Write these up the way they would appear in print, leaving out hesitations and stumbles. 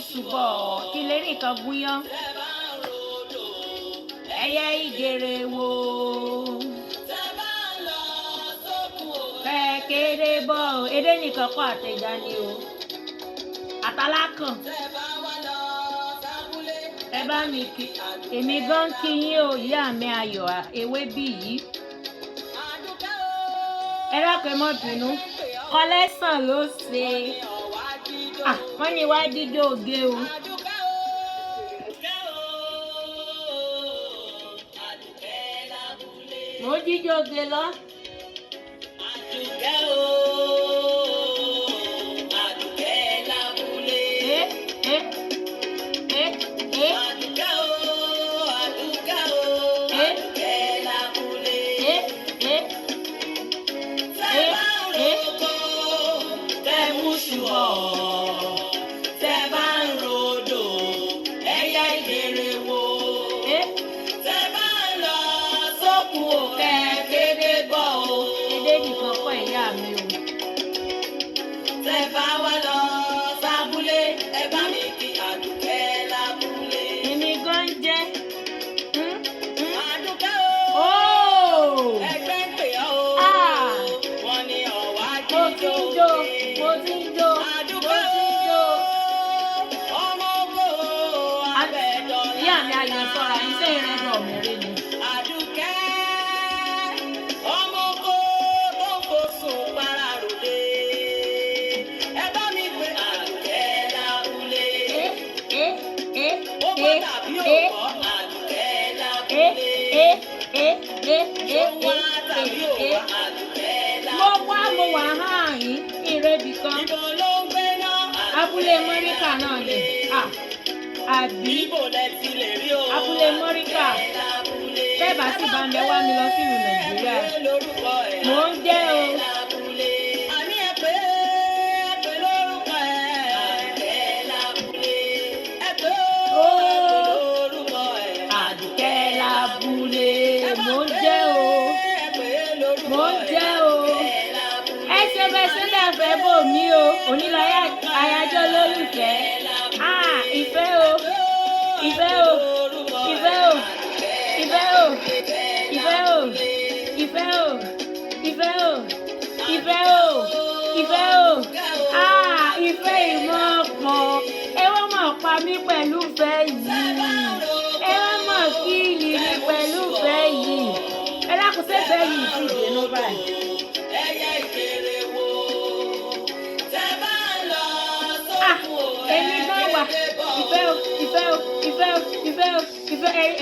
ṣùbọ̀ kí lè rí nǹkan gúnyán ẹyẹ ìgèrè wo kékeré bọ̀ èdè nìkan kọ́ àtẹ̀já ni o àtàlákàn ẹ bá mi kí èmi gan kí yín o ìyá mi ayọ̀ ewé bí yìí ẹ dákun ẹ mọ́ bínú kọ́lẹ́sàn ló ṣe wọ́n ní wá jíjó oge o. mo jíjó oge lọ. mo wà hàn yín ìrẹ́bì kan abúlé mọ́ríkà náà lè àbí abúlé mọ́ríkà bẹ́ẹ̀ bá sì bá ń bẹ wá mi lọ sí ìlú Nàìjíríà mò ń jẹ́ o. Mi o onílàyà àyájọ́ lólùfẹ́ ìfẹ́ o ìfẹ́ o ìfẹ́ o ìfẹ́ o ìfẹ́ o ìfẹ́ o ìfẹ́ o ìfẹ́ o ìfẹ́ o ìfẹ́ ìmọ̀ ọ̀pọ̀ ẹ wọ́n mọ̀ pa mí pẹ̀lú ìfẹ́ yìí ẹ wọ́n mọ̀ kíìlì mi pẹ̀lú ìfẹ́ yìí ẹ dákun sẹ́fẹ́ yìí sì dénú báyìí.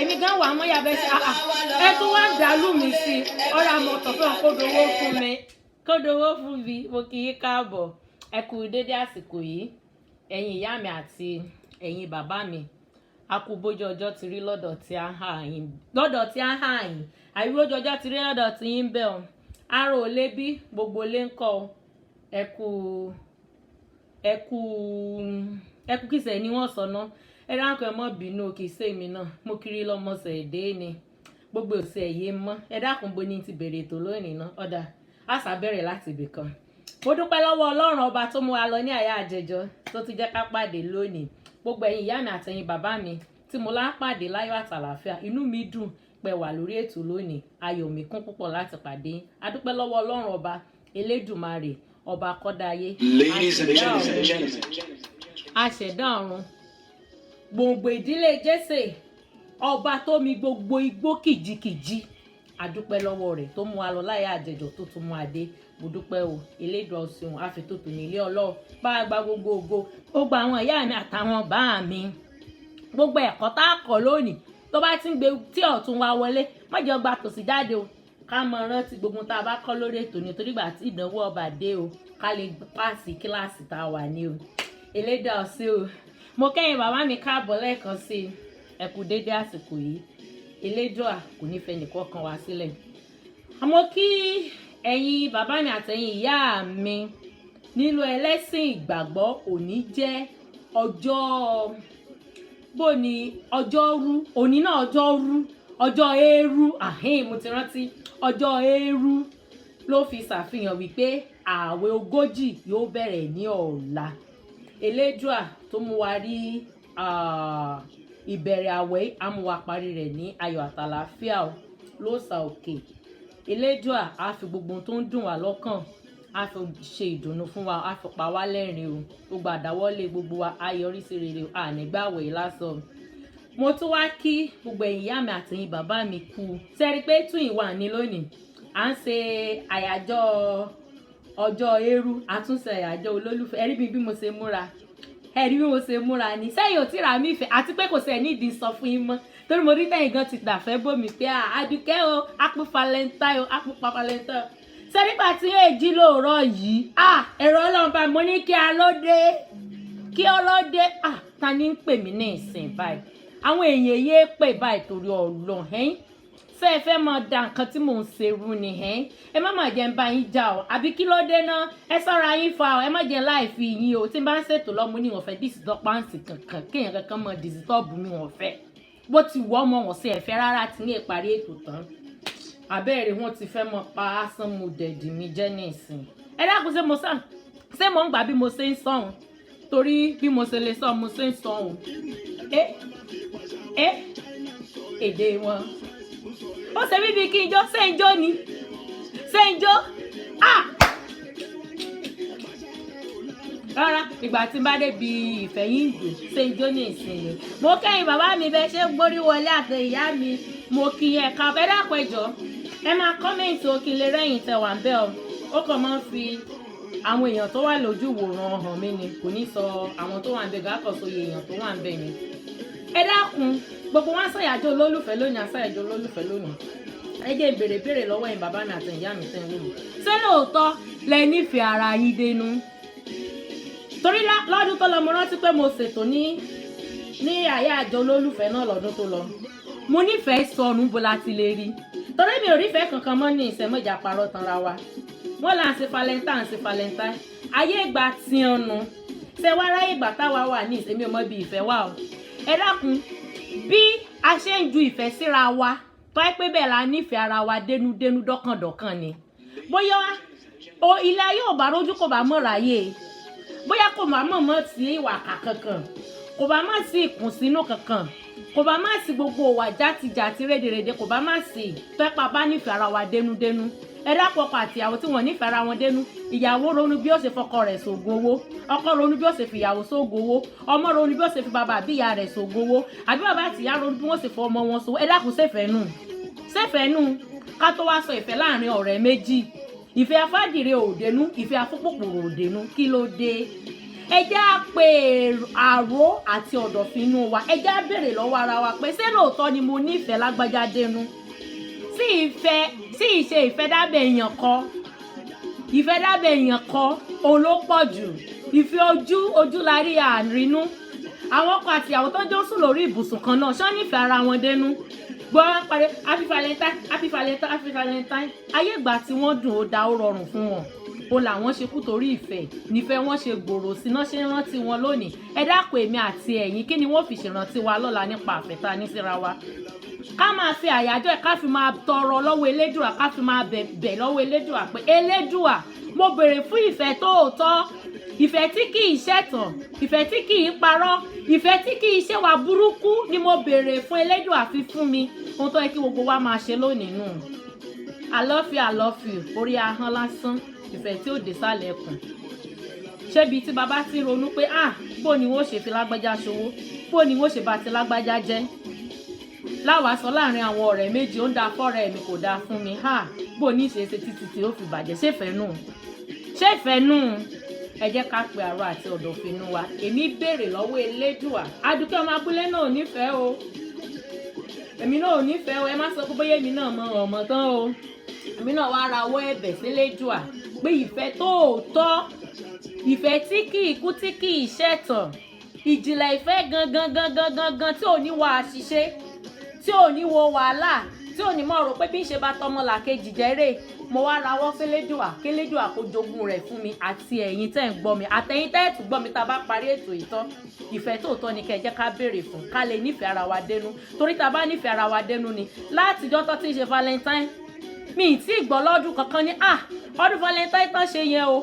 Èmi gan wà mọ́ yàbẹ̀ sí ẹ tún wá dàlú mi sí ọ̀rọ̀ àmọ̀tọ̀ fún kódowó fún mi kódowó fún mi mo kì í káàbọ̀ ẹ kú dédé àsìkò yìí ẹ̀yin ìyá mi àti ẹ̀yin bàbá mi a kú bójú ọjọ́ ti rí lọ́dọ̀ tí a hà yín àìrójú ọjọ́ ti rí lọ́dọ̀ tí yín bẹ̀ ọ́ arò lé bí gbogbo lé ń kọ́ ẹ kú kìsẹ̀ ni wọ́n sọ náà ẹ dákun ẹ mọ́ bínú kì í ṣe èmi náà mo kiri lọ́mọọ̀sẹ̀ èdè ni gbogbo òsè ẹ̀yẹ mọ́ ẹ dákun bo ni ti bẹ̀rẹ̀ ètò lónìí náà ọ̀dà àṣà bẹ̀rẹ̀ láti ibì kan mo dúpẹ́ lọ́wọ́ Ọlọ́run ọba tó mú wa lọ ní àyà àjẹjọ tó ti jẹ́ ká pàdé lónìí gbogbo ẹ̀yin ìyá mi àtẹ̀yin bàbá mi tí mo lá pàdé láyọ̀ àtàlàfíà inú mi dùn pé wà lórí ètò lónìí ayọ̀ mi kún púpọ̀ láti pàdé a dúpẹ́ lọ́wọ́ Ọlọ́run ọba Elédùmarè ọba kọ́dáyé àṣẹ̀dá ọ̀run gbòǹgbò ìdílé Jésè ọba tó mi gbogbo igbó kìjikìji àdúpẹ́ lọ́wọ́ rẹ̀ tó mú wa lọ láyé àjẹjọ tó tún mú adé mo dúpẹ́ o Elédùà ọ̀sìn àfitótó ní ilé Ọlọ́run bá a gba gbogbo ògo gbogbo àwọn ìyá mi àtàwọn bá mi gbogbo ẹ̀kọ́ tá a kọ́ lónìí tó bá ti ń gbé tí ọ̀tún wa wọlé mọ́jọ́ gba tòsí jáde o ká mọ rántí gbogbo tá a bá kọ́ lórí ètò nítorí ìgbà tí ìdánwò ọba dé o ká lè pàṣẹ kíláàsì tá a wà ní o Elédùà ọ̀sìn o mo kẹ́yìn bàbá mi káàbọ̀ lẹ́ẹ̀kan sí ẹ kú dédé àsìkò yìí Elédùà kò ní fẹ́ nìkọ̀ọ̀kan wá sílẹ̀ àmọ́ kí ẹ̀yin bàbá mi àtẹ̀yin ìyá mi nílò ẹlẹ́sìn ìgbàgbọ́ òní jẹ́ ọjọ́ ọjọ́rú òní náà ọjọ́ eérú mo ti rántí ọjọ́ eérú ló fi ṣàfihàn wípé ààwẹ̀ ogójì yóò bẹ̀rẹ̀ ní ọ̀la Elédùà tó tó mú wa rí ìbẹ̀rẹ̀ àwẹ̀ amúwa parí rẹ̀ ní ayọ̀ àtàlàáfíà o lóòsà òkè. Elédùà á fi gbogbo tó ń dùn wá lọ́kàn á fi ṣe ìdùnnú fún wa, á fi pa wá lẹ́rìn o, gbogbo àdáwọ́lé gbogbo wa á yọrí sí rere o, ànígbàwẹ̀ lásán. Mo tún wá kí gbogbo ẹ̀yin ìyá mi àti ẹ̀yin bàbá mi kú sẹ́rí pé tún ìwà ní lónìí à ń ṣe àyájọ́ ọjọ́ eérú, àtúnṣe àyájọ́ olólùfẹ́. Ẹ̀rí mi bí mo ṣe múra, ẹ̀rí bí mo ṣe múra ni sẹ́yìn ò tí ra mí ìfẹ́ àti pé kò sẹ̀ nídìí sọ fún yín mọ́ torí mo rí tẹ̀yìn gan ti gbàfẹ́ bòmí pé Àdùkẹ́ o happy valentine o happy valentine o. Ṣé nígbà tí èjì lóòrọ̀ yìí ẹ̀rọ ọlọ́run bá mo ní kí a ló dé kí ọ ló dé ta ni ń pè mí ní ìsìn báyìí àwọn èèyàn yé pè báyìí torí Ọlọ́run ṣé ẹ fẹ́ máa da nǹkan tí mò ń ṣe rú ni ẹ má má jẹ́ ń bá yín jà o àbí kí ló dé náà ẹ sọ́ra yín fa o ẹ má jẹ́ láì fi yín o tí n bá ń ṣètò lọ́mú ní wọ́n fẹ́ dìsítọ́ páǹsì kankan kéèyàn kankan mọ dìsítọ́ọ̀bù mi wọ́n fẹ́ bó ti wọ́ ọmọ wọn sí ẹ̀fẹ́ rárá tí ní ìparí ètò tán àbẹ́rẹ́ wọn ti fẹ́ mọ pa asán mo dẹ̀dì mi jẹ́ ní ìsìn ẹ dákun ṣé mo ń gbà bí mo ṣe ń sọ̀hún torí bí mo ṣe lè sọ mo ṣe ń sọ̀hún èdè wọn ó ṣe bíbí kí n jó ṣé ń jó ni ṣé ń jó rárá ìgbà tí n bá débi ìfẹ́ yín dùn ṣé ń jó ní ìsinmi mo kẹ́yìn bàbá mi bẹ́ẹ̀ ṣe gbórí wọlé àti ìyá mi mo kí ẹ ká bẹ́ẹ̀ dàpẹ́jọ ẹ máa kọ́mẹ̀ntì o kí n lè rẹ́yìn tẹ wà ń bẹ́ ọ ó kàn máa ń fi àwọn èèyàn tó wà lójú wòran hàn mí ni kò ní sọ àwọn tó wà ń bẹ gàkọ̀sóye èèyàn tó wà ń bẹ ni ẹ dákun gbogbo wọn ṣàyájọ́ olólùfẹ́ lónìí àṣàyájọ́ olólùfẹ́ lónìí ẹ jẹ́ ìbéèrè lọ́wọ́ yín bàbá mi àti ìyá mi tẹ́ ń wò mí ṣé lóòótọ́ lẹ nífẹ̀ẹ́ ara yín dénú torí lọ́dún tó lọ mo rántí pé mo ṣètò ní àyájọ́ olólùfẹ́ náà lọ́dún tó lọ mo nífẹ̀ẹ́ sọnù bó la ti lè rí torí mi ò rífẹ̀ẹ́ kankan mọ́ ní ìṣẹ́mọ́jà parọ́ tanra wa wọ́n là ń ṣe valentine ayé ìgbà tí ọ̀nà ṣe wá ráyè ìgbà táwa wà ní ìṣẹ́mi ọmọ ibi ìfẹ́ wà o ẹ dákun bí a ṣe ń ju ìfẹ́ síra wa tó ẹ pé bẹ́ẹ̀ la nífẹ̀ẹ́ ara wa dénúdénú dọ́kàndọ́kàn ni bóyá ilé ayé ò bá rójú kò bá mọ̀ ráyè bóyá kò bá mọ̀ sí ìwà kankan kò bá má sí ìkùnsínú kankan kò bá má sí gbogbo ìwà játijàti rédèrèdè kò bá má sí tó ẹ pa bá nífẹ̀ẹ́ ara wa dénúdénú ẹ dápọ̀ ọkọ àti ìyàwó tí wọ́n nífẹ̀ẹ́ ara wọn dénú ìyàwó ronú bí ó ṣe fọkọ rẹ̀ ṣògo owó ọkọ ronú bí ó ṣe fi ìyàwó ṣògo owó ọmọ ronú bí ó ṣe fi bàbá àbí ìyá rẹ̀ ṣògo owó àbí bàbá àti ìyá ronú bí wọ́n ṣe fọ ọmọ wọn ṣògo ẹ dákun ṣèfẹ́ nù ká tó wá sọ ìfẹ́ láàrin ọ̀rẹ́ méjì ìfẹ́ afádìrẹ òdenu ìfẹ́ afúnpòpòrò òdenu kí ló dé ẹ jẹ́ á pe àró àti ọ̀dọ̀fínú wa ẹ jẹ́ á béèrè lọ́wọ́ ara wa pé ṣé lóòótọ́ ni mo nífẹ̀ẹ́ lágbájá dénú sí ìṣe ìfẹ́ dábẹ́ èèyàn kọ́ òun ló pọ̀ jù ìfẹ́ ojú la rí àrínú àwọn ọkọ àti ìyàwó tó jó sùn lórí ibùsùn kan náà ṣọ́ nífẹ̀ẹ́ ara wọn dénú gbọ́ parí happy valentine ayé ìgbà tí wọ́n dùn ó dá ó rọrùn fún wọn o làwọn ṣe kú torí ìfẹ́ nífẹ̀ẹ́ wọn ṣe gbòòrò síná ṣe rántí wọn lónìí ẹ dákun èmi àti ẹ̀yin kí ni wọ́n fi ṣèrántí wa lọ́la nípa àfẹ́ta ní síra wa ká máa fi àyájọ́ ẹ̀ ká fi máa tọrọ lọ́wọ́ elédùà ká fi máa bẹ̀ lọ́wọ́ elédùà pé elédùà mo béèrè fún ìfẹ́ tóòtọ́ ìfẹ́ tí kì í ṣẹ̀tàn ìfẹ́ tí kì í parọ́ ìfẹ́ tí kì í ṣe wà burúkú ni mo béèrè fún elédùà fi fún mi ohun tó yẹ kí gbogbo wa máa ṣe lónìí nù I love you orí ahọ́n lásán ìfẹ́ tí ò dé sálẹ̀ ẹkùn ṣébi tí bàbá ti ronú pé bó ni wọ́n ṣe fi lágbájá ṣòwò bó ni wọ́n ṣe bá ti lágbájá jẹ́ láwàá sọ láàrin àwọn ọ̀rẹ́ méjì ó ń da fọ́rẹ́ mi kò dáa fún mi bó ní ìṣeéṣe títí tí ó fi bàjẹ́ ṣéfẹ́ nù ẹ jẹ́ ká pe àrò àti ọ̀dọ̀fínú wa èmi béèrè lọ́wọ́ elédùà Àdùkẹ́ ọmọ abúlé náà ò nífẹ̀ẹ́ o èmi náà ò nífẹ̀ẹ́ o ẹ má sọ pé bóyá èmi náà mọ ọmọ tán o èmi náà wá ra ọwọ́ ẹ̀bẹ̀ sí elédùà pé ìfẹ́ tóòtọ́ ìfẹ́ tí kì í kú tí kì í ṣẹ̀tàn ìjìnlẹ̀ ìfẹ́ gangan tí ò ní wà àṣìṣe tí ò ní wo wàhálà tí ò ní mọ̀ rò pé bí ń ṣe bá tọmọ làkejì jẹ́rè mo wá rawọ́ fẹ́lẹ́dùà kélédùà kó jogún rẹ̀ fún mi àti ẹ̀yin tẹ́ ń gbọ́ mi àtẹ̀yin tẹ́ tún gbọ́ mi tá a bá parí ètò ìtàn ìfẹ́ tóòtọ́ ni kẹ́ ẹ jẹ́ ká béèrè fún ká lè nífẹ̀ẹ́ ara wa dénú torí tá a bá nífẹ̀ẹ́ ara wa dénú ni látijọ́ tó ti ń ṣe valentine mi ì tí ì gbọ́ lọ́dún kankan ní ọdún valentine tán ṣe yẹn o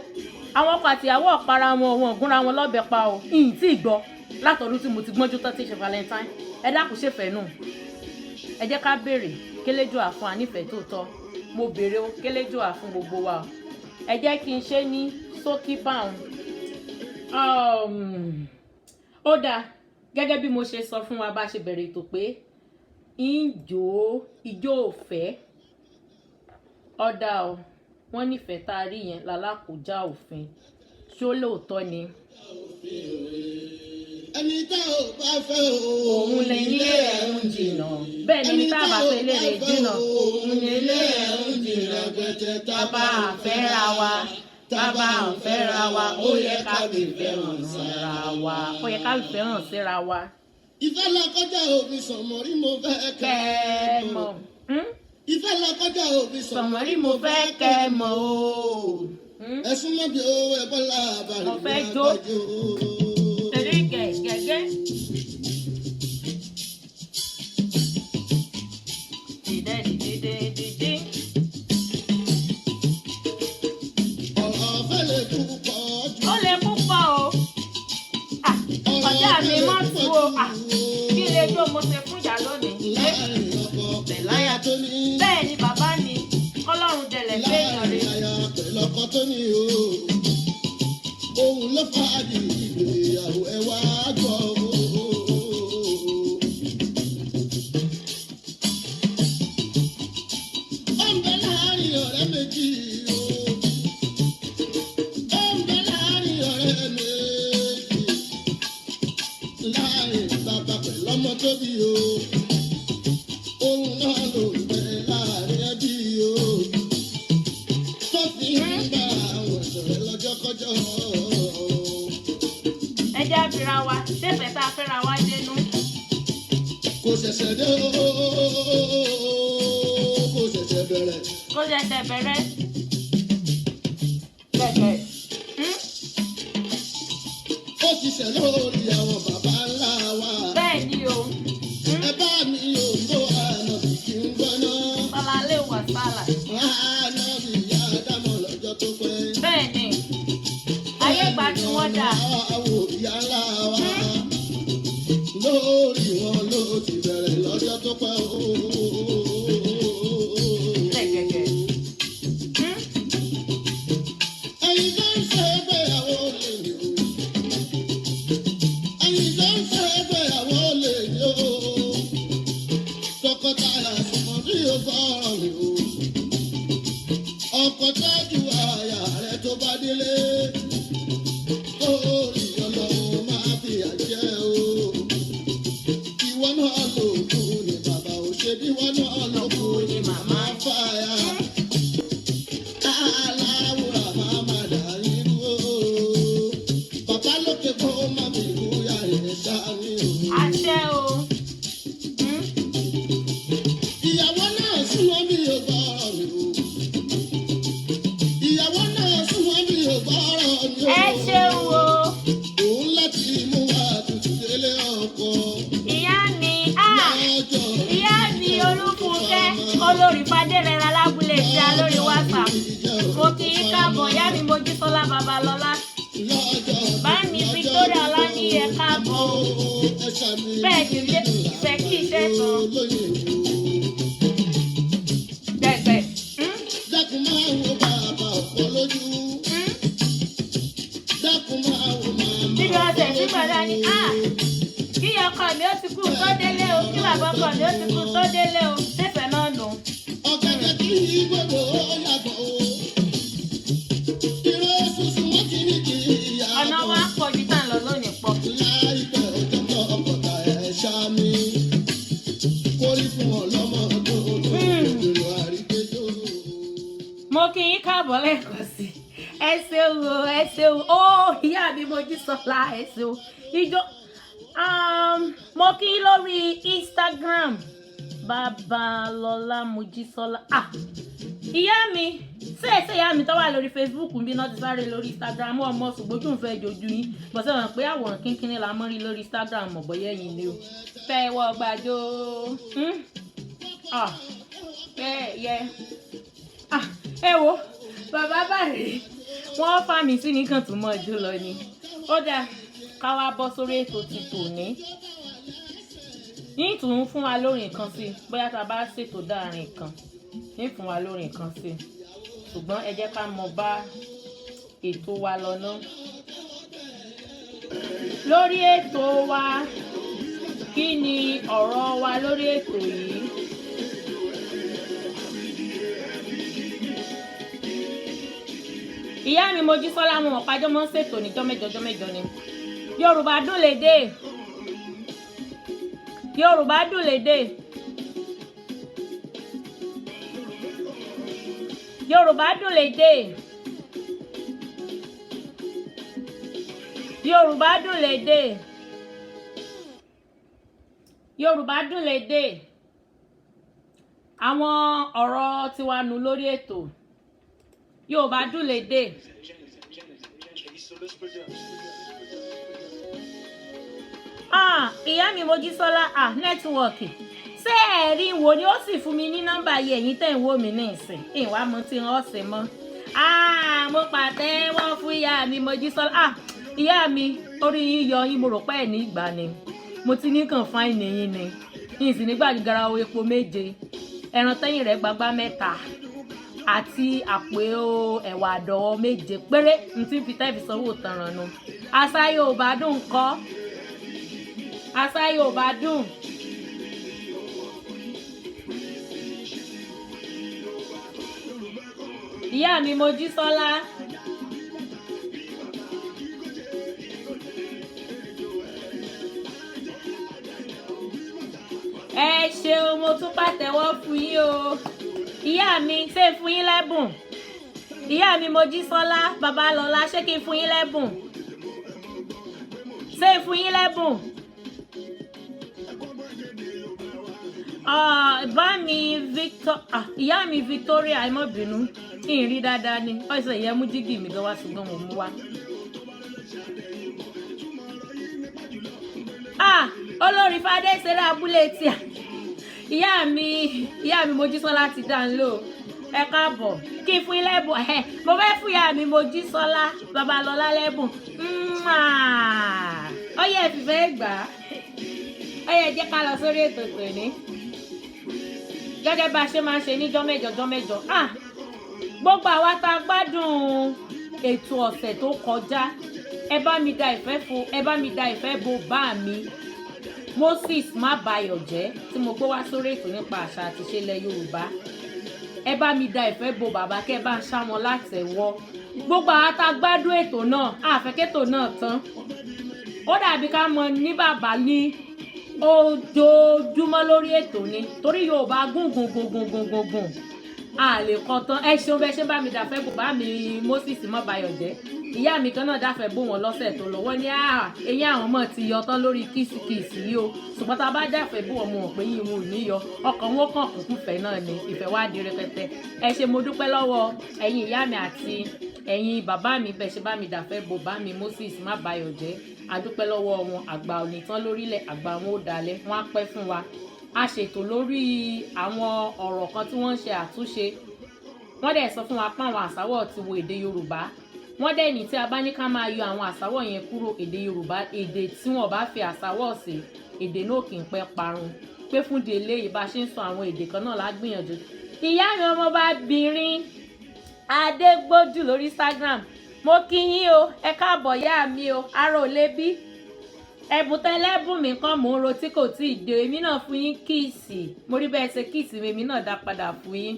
àwọn ọkọ àtìyàwó ọ̀para wọn ògúnra wọn lọ́bẹ̀ pa o ì tí ì gbọ́ látọdún tí mo ti gbọ́njú tán tí ṣe valentine ẹ dákun ṣèfẹ́ nù ẹ jẹ́ ká béèrè kélédùà fún ànífẹ̀ẹ́ tó tọ́ mo béèrè o kélédùà fún gbogbo wa o ẹ jẹ́ kí n ṣe ní ṣókí báwọn ó dáa gẹ́gẹ́ bí mo ṣe sọ fún wa bá ṣe bẹ̀rẹ̀ ètò pé ijó òfẹ́ ọ̀dà o wọ́n nífẹ̀ẹ́ tá a rí yẹn lálákòjá òfin ṣó lóòótọ́ ni. ẹni tá ò bá fẹ́ òun lè nílé ẹ̀ ń jìnnà bẹ́ẹ̀ ni ẹni tá a bá fẹ́ lè rè jìnnà òun lè nílé ẹ̀ ń jìnnà tábà àfẹ́ra wa tábà àfẹ́ra wa ó yẹ ká fìfẹ́ hàn síra wa ó yẹ ká fìfẹ́ hàn síra wa. ìfẹ́ lọ kọjá òbí sọ̀mọ́rí mo fẹ́ kẹ́ ẹ mọ̀. ìfẹ́ lọ kọjá òbí sọ̀mọ́rí mo fẹ́ kẹ́ ẹ mọ̀ o. ẹ̀sùn mọ́ bí o ẹ̀bọ́ làbàrí mo fẹ́ jó tẹ̀lé gẹ̀gẹ́. dídé. ọ̀rọ̀ fẹ́ lè púpọ̀ jù. ó lè púpọ̀ o. ọjà mi mọ́ tu o. kí lè jó mo ṣe fún ìyá lónìí. láàrin ọkọ láyà tó ní. bẹ́ẹ̀ ni bàbá mi kọ́lọ́run dẹ̀lẹ̀ fẹ́yàn rẹ̀. láàrin aya pẹ̀lú ọkọ tó ní o. òun ló fà á di ìgbéyàwó ẹ wá gbọ́ o. ó ń bẹ láàrin ọ̀rẹ́ méjì o. ó ń bẹ láàrin ọ̀rẹ́ méjì. láàrin bàbá pẹ̀lú ọmọ tó bí o. òun náà ló ń bẹ láàrin ẹbí o. tó fi ń bá àwọn ìṣọ̀rẹ́ lọ́jọ́kọ́jọ́. ẹ jẹ́ àfẹ́ra wa ṣẹ́fẹ̀ tá a fẹ́ra wa dénú. kò ṣẹ̀ṣẹ̀ dé o. kò ṣẹ̀ṣẹ̀ bẹ̀rẹ̀. kó ṣẹ̀ṣẹ̀ bẹ̀rẹ̀. gẹ̀gẹ̀. ó ti ṣẹ̀ lórí àwọn bàbá ńlá wa. bẹ́ẹ̀ ni o. ẹ bá mi ò tó àná bí kí n gbọ́ná. sọlá lè wà sálà. àná bí ìyá dámọ̀ lọ́jọ́ tó pẹ́. bẹ́ẹ̀ ni ayé gba tí wọ́n dà. àwọ̀ ìyá ńlá wa. lórí wọn ló ti bẹ̀rẹ̀ lọ́jọ́ tó pẹ́ o. gẹ̀gẹ̀. ẹ̀yin tó ń ṣe ìgbéyàwó lè ní o. ẹ̀yin tó ń ṣe ìgbéyàwó lè ní o. tọkọtaya sọmọ bí o gbọ́ràn mi o. ọkọ tọ́jú aya rẹ tó bá délé. orí ọlọ́run máa fi àjẹ́ o. ìwọ náà lò kú ni bàbá ò ṣe bí wọ́n náà lò kú ni màmá fàyà. aláwùrà máa má dà irú o. bàbá lókè kó má mi kú yàrá ẹ̀ dání o. àṣẹ o. ìyàwó náà súnmọ́ bí o gbọ́rọ̀ mi o. ìyàwó náà súnmọ́ bí o gbọ́rọ̀ mi o. ẹ ṣeun o. òun láti mú wa tutù délé ọkọ. ìyá mi lọ́jọ́ ìyá mi Olúfúnkẹ́ olórí Fadérẹra lábúlé tí a lórí WhatsApp mo kì í káàbọ̀ ìyá mi Mojísọ́lá Babalọ́lá bá mi Victoria Ọláníyẹ káàbọ̀ bẹ́ẹ̀ ni ìfẹ́ kí iṣẹ́ tán gbẹ̀gbẹ̀. dákun máa wo bàbá ọ̀pọ̀ lójú. dákun máa wo màmá. níbi ọ̀sẹ̀ tí gbọ̀dọ̀ ni kí ọkọ mi ó ti kú tó délé o kí bàbá ọkọ mi ó ti kú tó délé o ṣẹ̀fẹ̀ náà nù. ọ̀gẹ̀dẹ̀ kì í gbọ́dọ̀ yàgò o. ìró sísun wọ́n kì í kì í yà. ọ̀nà wa pọ̀ ju tàn lọ lónìí pọ̀. láìpẹ́ ọjọ́ tó ọkọ̀tà ẹ̀ ṣámi. kórí fún ọlọ́mọ tó lòdì àrígbéjò. mo kí yín káàbọ̀ lẹ́ẹ̀kan sí ẹ ṣeun o ẹ ṣeun ó ìyá mi Mojísọ́lá ẹ ṣeun ìjọ mo kí yín lórí Instagram Babalọ́lá Mojísọ́lá ìyá mi ṣe ìyá mi tó wà lórí Facebook ń bí náà ti sáré lórí Instagram ọmọ ṣùgbọ́n ń fẹ́ jojú yín bọ́sẹ̀ wọn pé àwòrán kínkínní la mọ́ rí lórí Instagram ọ̀bọ̀yẹ́ yìí ni o fẹ́ wọ gbàjọ bẹ́ẹ̀ yẹ ẹ wo bàbá bàrẹ̀ wọ́n fà mí sí nìkan tó mọ̀ jù lọ ni ó dáa ká wá bọ́ sórí ètò ti tòní. Ní ìtùnú fún wa lórí nǹkan sí bóyá tá a bá ṣètò dáàrin kan ní fún wa lórí nǹkan sí ṣùgbọ́n ẹ jẹ́ ká mọ bá ètò wa lọ ná. Lórí ètò wa kí ni ọ̀rọ̀ wa lórí ètò yìí? Ìyá mi Mojísọ́lá mo mọ̀ pájọ́ mọ́ ń ṣètò ní jọ́mẹ́jọ ni. Yorùbá dùn lédè. Yorùbá dùn lédè. Yorùbá dùn lédè. Yorùbá dùn lédè. Yorùbá dùn lédè. Àwọn ọ̀rọ̀ tiwa nù lórí ètò. Yorùbá dùn lédè. Ìyá mi Mojísọ́lá nẹ́tíwọ̀kì ṣé ẹ̀rí wo ni ó sì fún mi ní nọ́mbà yìí ẹ̀yin tẹ̀ ń wò mí ní ìsìn ìwà mo ti hàn ọ̀sẹ̀ mọ́. Mo pàtẹ́wọ́ fún ìyá mi Mojísọ́lá. Ìyá mi orí yín yọ yín mo rò pé ẹ̀ ní ìgbà ni mo ti ní kàn fáìnì yín ni ìsìn nígbà garawo epo 7 ẹran tẹ́yìn rẹ̀ gbagbá 3 àti àpò ẹ̀wà àdọ̀wọ́ 7 péré n tí fi tẹ́ẹ̀fì sanwó tanran nu. Àṣà Yorùbá dùn kọ́. Àṣà Yorùbá dùn. Ìyá mi Mojísọ́lá. Ẹ ṣeun mo tún pàtẹ́wọ́ fún yín o. Ìyá mi ṣé fún yín lẹ́bùn? Ìyá mi Mojísọ́lá Babalọ́lá ṣé kí n fún yín lẹ́bùn? Ṣé fún yín lẹ́bùn? Bá mi Victor ìyá mi Victoria ẹ má bínú kí n rí dáadáa ni ọ̀sẹ̀ yẹn mú jígì mi gan wá ṣùgbọ́n mo mú wá. Olórí Fadé ṣeré abúlé tí ìyá mi Mojísọ́lá ti dá ń lò ẹ káàbọ̀ kí n fún yín lẹ́bùn mo fẹ́ fún ìyá mi Mojísọ́lá Babalọ́lá lẹ́bùn ó yẹ fìfẹ́ gbà á ó yẹ jẹ́ ká lọ sórí ètò tòní gẹ́gẹ́ bá a ṣe máa ń ṣe ní jọ́mẹ́jọ gbogbo àwa tá a gbádùn ètò ọ̀sẹ̀ tó kọjá ẹ bá mi da ìfẹ́ bo bá mi Moses Mábayọ̀jẹ́ tí mo gbé wá sórí ètò nípa àṣà àti ìṣe ilẹ̀ Yorùbá ẹ bá mi da ìfẹ́ bo bàbá kẹ́ bá ń ṣá wọn látẹ̀wọ́ gbogbo àwa tá a gbádùn ètò náà àfẹ́kẹ́tò náà tán ó dàbí ká mọ ní bàbá ní ojoojúmọ́ lórí ètò ni torí Yorùbá gùn a lè kọ tán ẹ ṣeun bẹ́ẹ̀ ṣe bá mi dàfẹ́ bò bá mi Moses Mábayọ̀jẹ́ ìyá mi kan náà dáfẹ́ bò wọ́n lọ́sẹ̀ tó lọ́wọ́ ní eyín àwọn ọmọ ti yọ tán lórí kìsìkìsì yìí o ṣùgbọ́n tá a bá dáfẹ́ bò wọ́n mọ̀ pé yín wọn ò ní yọ ọkàn wọn kàn kúkú fẹ́ náà ni ìfẹ́ wá di rẹpẹtẹ ẹ ṣe mo dúpẹ́ lọ́wọ́ ẹ̀yin ìyá mi àti ẹ̀yin bàbá mi bẹ́ẹ̀ ṣe bá mi dàfẹ́ bò bá mi Moses Mábayọ̀jẹ́ adúpẹ́ lọ́wọ́ wọn àgbà ò ní tán lórílẹ̀ àgbà wọn ò dalẹ̀ wọn á pẹ́ fún wa a ṣètò lórí àwọn ọ̀rọ̀ kan tí wọ́n ń ṣe àtúnṣe wọ́n dẹ̀ sọ fún wa pé àwọn àsáwọ̀ ti wo èdè Yorùbá wọ́n dẹ̀ ní tí a bá ní ká máa yọ àwọn àsáwọ̀ yẹn kúrò èdè Yorùbá èdè tí wọ́n bá fi àsáwọ̀ sí èdè náà kì í pẹ́ parun pé fún délé ìbá ṣe ń sọ àwọn èdè kan náà lágbìyànjú. Ìyá mi ọmọ bá bìnrin Adégbójú lórí Instagram mo kí yín o ẹ káàbọ̀ yá mi o ara ò lè bí ẹ̀bùn tẹ́lẹ́bùn mi kan mò ń ro tí kò tí ì dé èmi náà fún yín kíìsì mo rí bẹ́ẹ̀ ṣe kíìsì èmi náà dá padà fún yín.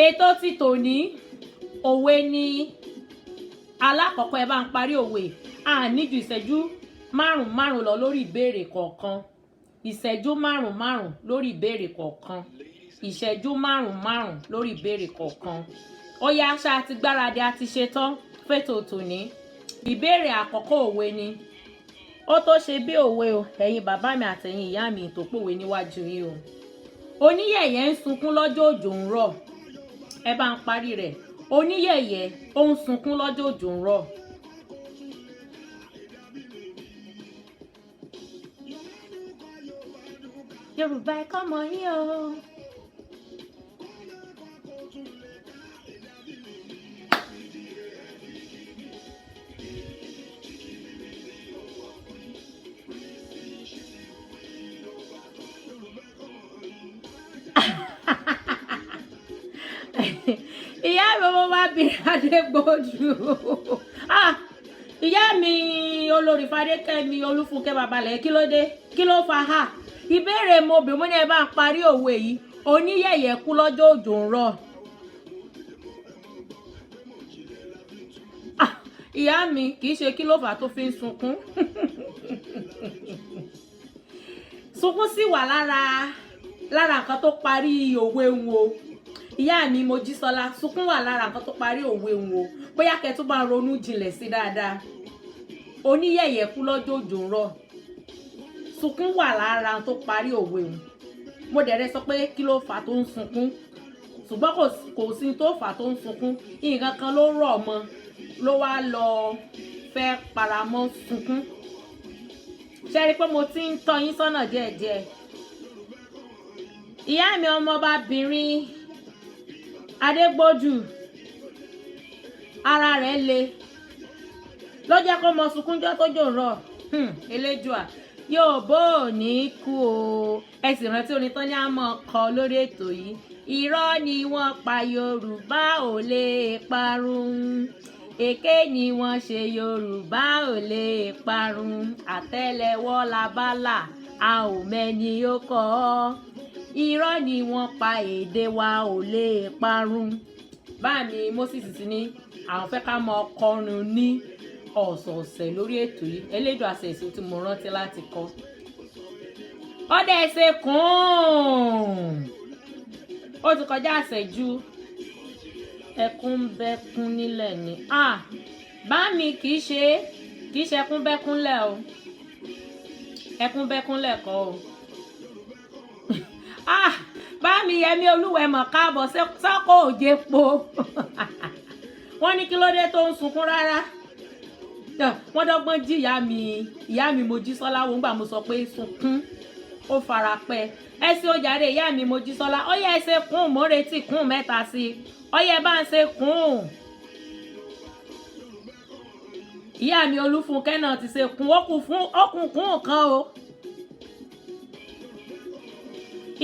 Ètò ti tòní òwe ni alákọ̀ọ́kọ́ ẹ bá ń parí òwe níjú ìṣẹ́jú márùn-ún lọ lórí ìbéèrè kọ̀ọ̀kan ìṣẹ́jú márùn-ún lórí ìbéèrè kọ̀ọ̀kan ìṣẹ́jú márùn-ún lórí ìbéèrè kọ̀ọ̀kan ó yá aṣá àti gbáradì àti ṣetán fètò tòní. Ìbéèrè àkọ́kọ́ òwe ni ó tó ṣe bí òwe o ẹ̀yin bàbá mi àtẹ̀yin ìyá mi tó pòwe níwájú yín o. Oníyẹ̀yẹ́ ń sunkún lọ́jọ́ òjò ń rọ̀ ẹ bá ń parí rẹ̀ oníyẹ̀yẹ́ ó ń sunkún lọ́jọ́ òjò ń rọ̀. Yorùbá ẹ kọ́ mọ yín o. ìyá mi mo bá bí Adégbòdù ìyá mi olórí Fadékẹ́mi Olúfúnkẹ́ Babalẹ̀ kí ló dé kí ló fa ha ìbéèrè mo bẹ̀ mo ní ẹ bá ń parí òwe yìí oníyẹ̀yẹ̀ kú lọ́jọ́ òjò ń rọ̀. Ìyá mi kì í ṣe kí ló fà tó fi ń sunkún sunkún sì wà lára nǹkan tó parí òwe ń wo ìyá mi Mojísọ́lá sunkún wà lára nǹkan tó parí òwe ń wo bóyá kẹ́ tún bá ronú jinlẹ̀ sí dáadáa oníyẹ̀yẹ̀ kú lọ́jọ́ òjò ń rọ̀ sunkún wà lára tó parí òwe ń mo dẹ̀rẹ́ sọ pé kí ló fà tó ń sunkún ṣùgbọ́n kò sí tó fà tó ń sunkún nǹkan kan ló rọ̀ mọ́ ló wá lọ fẹ́ paramọ́ sunkún ṣe rí pé mo ti ń tọ́ yín sọ́nà díẹ̀díẹ̀ ìyá mi ọmọbabìnrin Adégbòdù ara rẹ̀ le ló jẹ́ kó mọ sunkún jọ́ tó jò rọ̀ elédùà yóò bó ò ní kú o ẹ sì rántí orin tán ní àmọ́ kọ lórí ètò yìí irọ́ ni wọ́n pa Yorùbá ò lè parun èké ni wọ́n ṣe Yorùbá ò lè parun àtẹ́lẹwọ́ labálà a ò mẹ́ni ó kọ́ ọ́ irọ́ ni wọ́n pa èdè wa ò lè parun báàmì Moses ti ní àwọn fẹ́ ká mọ ọkọrin ní ọ̀sọ̀ọ̀sẹ̀ lórí ètò yìí elédùn àṣẹ̀ṣe tí mo rántí láti kọ ọdẹ ẹsẹ kùn ó ti kọjá àṣẹjú ẹkún bẹ́kún nílẹ̀ ni báàmì kì í ṣe ẹkún bẹ́kún lẹ̀ o ẹkún bẹ́kún lẹ̀ kọ́ o báàmì Yẹmí Olúwẹ̀mọ̀ káàbọ̀ sọ́kò òjèpo wọ́n ní kí ló dé tó ń sunkún rárá wọ́n dọ́gbọ́n jí ìyá mi Mojísọ́lá wọ́n gbà mo sọ pé sunkún ó fara pẹ́ ẹ sí ó jàre ìyá mi Mojísọ́lá ó yẹ ẹ ṣe kún mo retí kún mẹ́ta sí i ó yẹ bá ń ṣe kún ìyá mi Olúfúnkẹ́ náà ti ṣe kún ó kún kan o.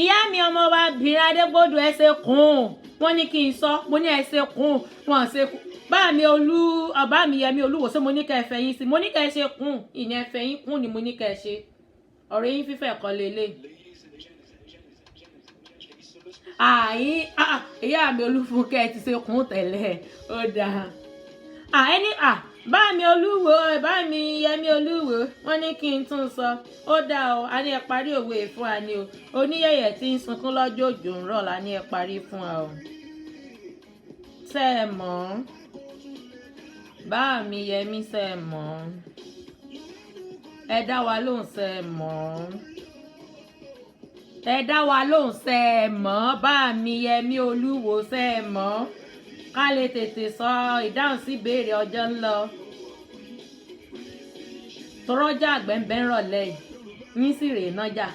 ìyá mi ọmọbabìnrin Adégbòdù ẹ ṣe kún wọ́n ní kí n sọ mo ní ẹ ṣe kún wọ́n ṣe kún bá mi Yẹmí Olúwo ṣé mo ní kẹ́ ẹ fẹ̀yìn sí mo ní kẹ́ ẹ ṣe kún ìní ẹ fẹ̀yìn kún ni mo ní kẹ́ ẹ ṣe ọ̀rẹ́ yín fífẹ́ kọ́ lélẹ̀ ìyá mi Olúfúnkẹ́ ti ṣe kún tẹ́lẹ̀ ó dáa bá mi Olúwo bá mi Yẹmí Olúwo wọ́n ní kí n tún sọ ó dá o a ní ẹ parí òwe fún wa ni o oníyẹ̀yẹ̀ tí ń sunkún lọ́jọ́ òjò ń rọ̀ la ní ẹ parí fún wa o ṣé ẹ mọ̀ bá mi Yẹmí ṣé ẹ mọ̀ ẹ dá wa lóhùn ṣé ẹ mọ̀ ẹ dá wa lóhùn ṣé ẹ mọ̀ bá mi Yẹmí Olúwo ṣé ẹ mọ̀ ká lè tètè sọ ìdáhùn sí ìbéèrè ọjọ́ ń lọ tọrọjà àgbẹ̀ǹbẹ̀ ń rọ̀lẹ́ yín sì rèé nájà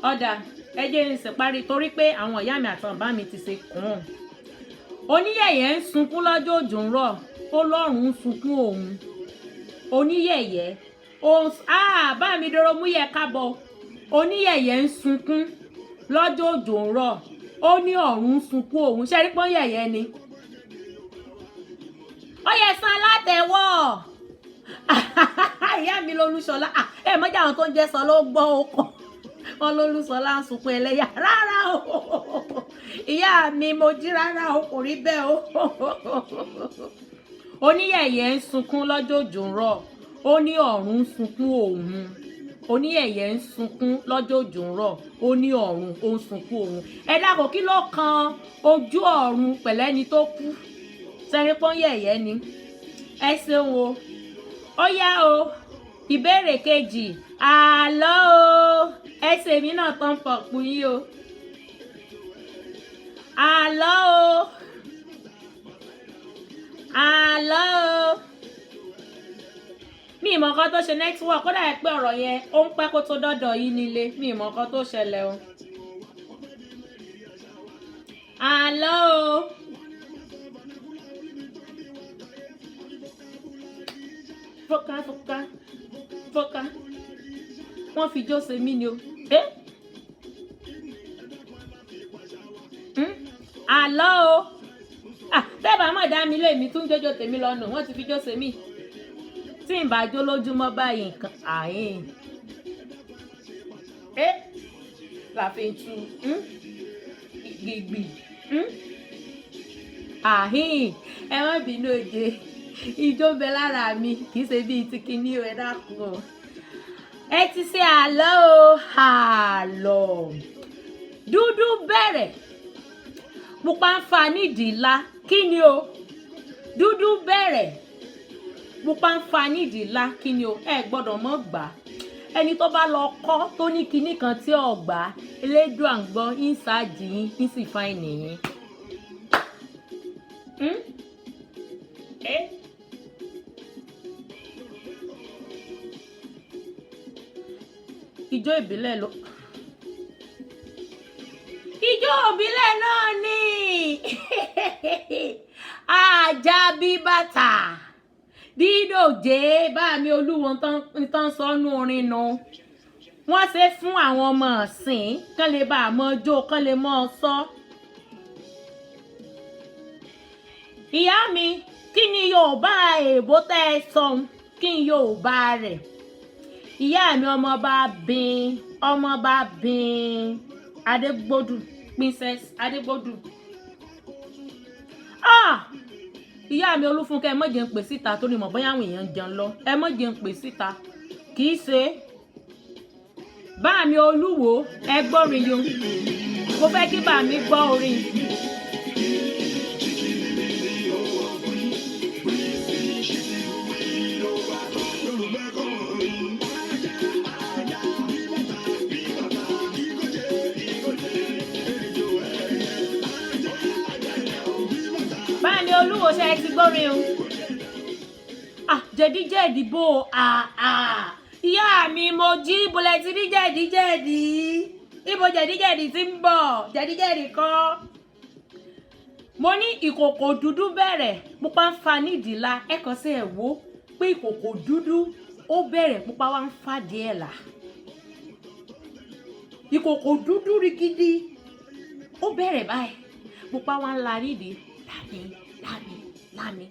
ọ̀dà ẹjẹ́ ń sì parí torí pé àwọn ìyá mi àtàwọn bá mi ti ṣe kùn ún oníyẹ̀yẹ̀ ń sunkún lọ́jọ́ òjò ń rọ̀ ó lọ́rùn ń sunkún òun oníyẹ̀yẹ̀ bá mi dọ̀rọ̀ mú yẹ kábọ̀ oníyẹ̀yẹ̀ ń sunkún lọ́jọ́ òjò ń rọ̀ ó ní ọ̀run sunkún òun ṣe rí pọ́n yẹ̀yẹ́ ni ó yẹ san alátẹ̀wọ́ ìyá mi lólúṣọlá mọ́jà àwọn tó ń jẹ́ sọ ló gbọ́ ọkọ̀ wọn lólúṣọlá ń sunkún ẹlẹ́yà rárá o ìyá mi mo jí rárá o kò rí bẹ́ẹ̀ o oníyẹ̀yẹ́ ń sunkún lọ́jọ́ òjò ń rọ̀ ó ní ọ̀run sunkún òun oníyẹ̀yẹ́ ń sunkún lọ́jọ́ òjò ń rọ̀ ó ní ọ̀run ó ń sunkún òun ẹ dákọ̀ kí ló kan ojú ọ̀run pẹ̀lẹ́ni tó kú sẹ́rípọ́n yẹ̀yẹ́ ni ẹ ṣeun o ó yá o ìbéèrè kejì àlọ́ o ẹsẹ̀ mi náà tán pọ̀pù yín o àlọ́ o àlọ́ o mi ìmọ̀ kan tó ṣe network kódà ẹ pé ọ̀rọ̀ yẹn ó ń pẹ́ kó tó dọ́dọ̀ yín nílé mi ìmọ̀ kan tó ṣẹlẹ̀ o àlọ́ o fọ́ká wọ́n fi jó ṣe mí ni o àlọ́ o tẹ́bà mọ̀ dá mi lé mi tún jójó tèmi lọ́nà wọ́n ti fi jó sèmi tí n bá jó lójúmọ́ báyìí nǹkan àyìn láfi tu gbìgbì àhín ẹ má bínú òde ijó bẹ lára mi kì í ṣe bíi ti kíní ẹ dákun o ẹ ti ṣe àlọ́ o àlọ́ dúdú bẹ̀rẹ̀ pupa ń fa nídìí ńlá kí ni o dúdú bẹ̀rẹ̀ pupa ń fa nídìí ńlá kí ni o ẹ gbọ́dọ̀ mọ́ gbà ẹni tó bá lọ kọ́ tó ní kinní kan tí ò gbà elédùn àgbọ̀ ń ṣáàjì yín ń sì fa ènìyàn. Ijó ìbílẹ̀ ló ijó ìbílẹ̀ náà ni Àjàbí bàtà dídòjé bá mi olúwo tán sọnù orin nu wọ́n ṣe fún àwọn ọmọ ọ̀sìn kán lè bá àmọ́ jó kán lè mọ́ ọ sọ. Ìyá mi kí ni Yorùbá èèbó tẹ́ ẹ sọ kí ni Yorùbá rẹ̀ ìyá mi ọmọọba bin Adégbòdù Princess Adégbòdù ìyá mi Olúfúnkẹ́ ẹ má jẹ́ n pè síta torí mọ̀ bóyá àwọn èèyàn jẹun lọ ẹ má jẹ́ n pè síta kì í ṣe bá mi Olúwo ẹ gbọ́rin yo mo fẹ́ kí bá mi gbọ́ orin. Báyìí Olúwo ṣe ti gbórin o jẹ̀díjẹ̀dí bò ìyá mi mo jí bolẹ̀ ti rí jẹ̀díjẹ̀dí ibo jẹ̀díjẹ̀dí ti ń bọ̀ jẹ̀díjẹ̀dí kọ́ mo ní ìkòkò dúdú bẹ̀rẹ̀ pupa ń fa nídìí la ẹ kàn sí ẹ̀ wò pé ìkòkò dúdú ó bẹ̀rẹ̀ pupa wá ń fa díẹ̀ là ìkòkò dúdú rigidi ó bẹ̀rẹ̀ báyìí pupa wá ń la nídìí lámi.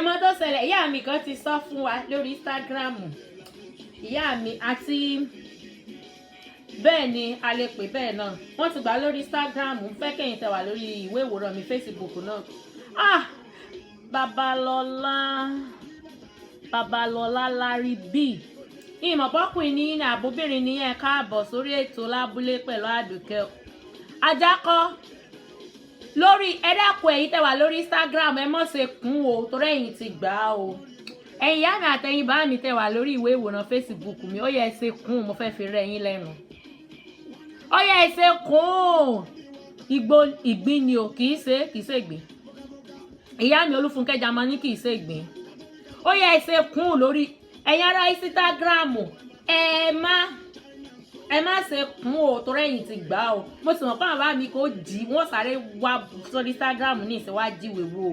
Mọ̀ tó ṣẹlẹ̀ ìyá mi kan ti sọ fún wa lórí Instagram ìyá mi àti bẹ́ẹ̀ ni a lè pè bẹ́ẹ̀ náà wọ́n ti gbà lórí Instagram fẹ́ kẹ́yìn tẹ̀ wá lórí ìwé ìwòran mi Facebook náà Babalọ́lá lárí bíi ìmọ̀pọ́kùnrin ní ní àbúbìnrin ní ẹ̀ káàbọ̀ sórí ètò lábúlé pẹ̀lú Àdùkẹ́ Ajákọ́ lórí ẹ̀dàkùn ẹ̀yìn tẹ̀wà lórí Instagram ẹ mọ̀ ṣe kún o torí ẹ̀yìn ti gbà á o ẹ̀yìn yá mi àtẹ̀yìn bá mi tẹ̀wà lórí ìwé ìwòran Facebook mi ó yẹ ẹ ṣe kún mo fẹ́ fi rẹ́ yín lẹ́nu ó yẹ ẹ ṣe kún ìgbín ni o kì í ṣe ìgbín ìyá mi Olúfúnkẹ́ Jámánì kì í ṣe ìgbín ó yẹ ẹ ṣe kún lórí ẹ̀yin ará Instagram ẹ má ṣe kún o torí ẹ̀yin ti gbà o mo sì mọ̀ pé àwọn bá mi kò jí wọ́n sáré wá sórí Instagram ní ìṣèwádìí wèwo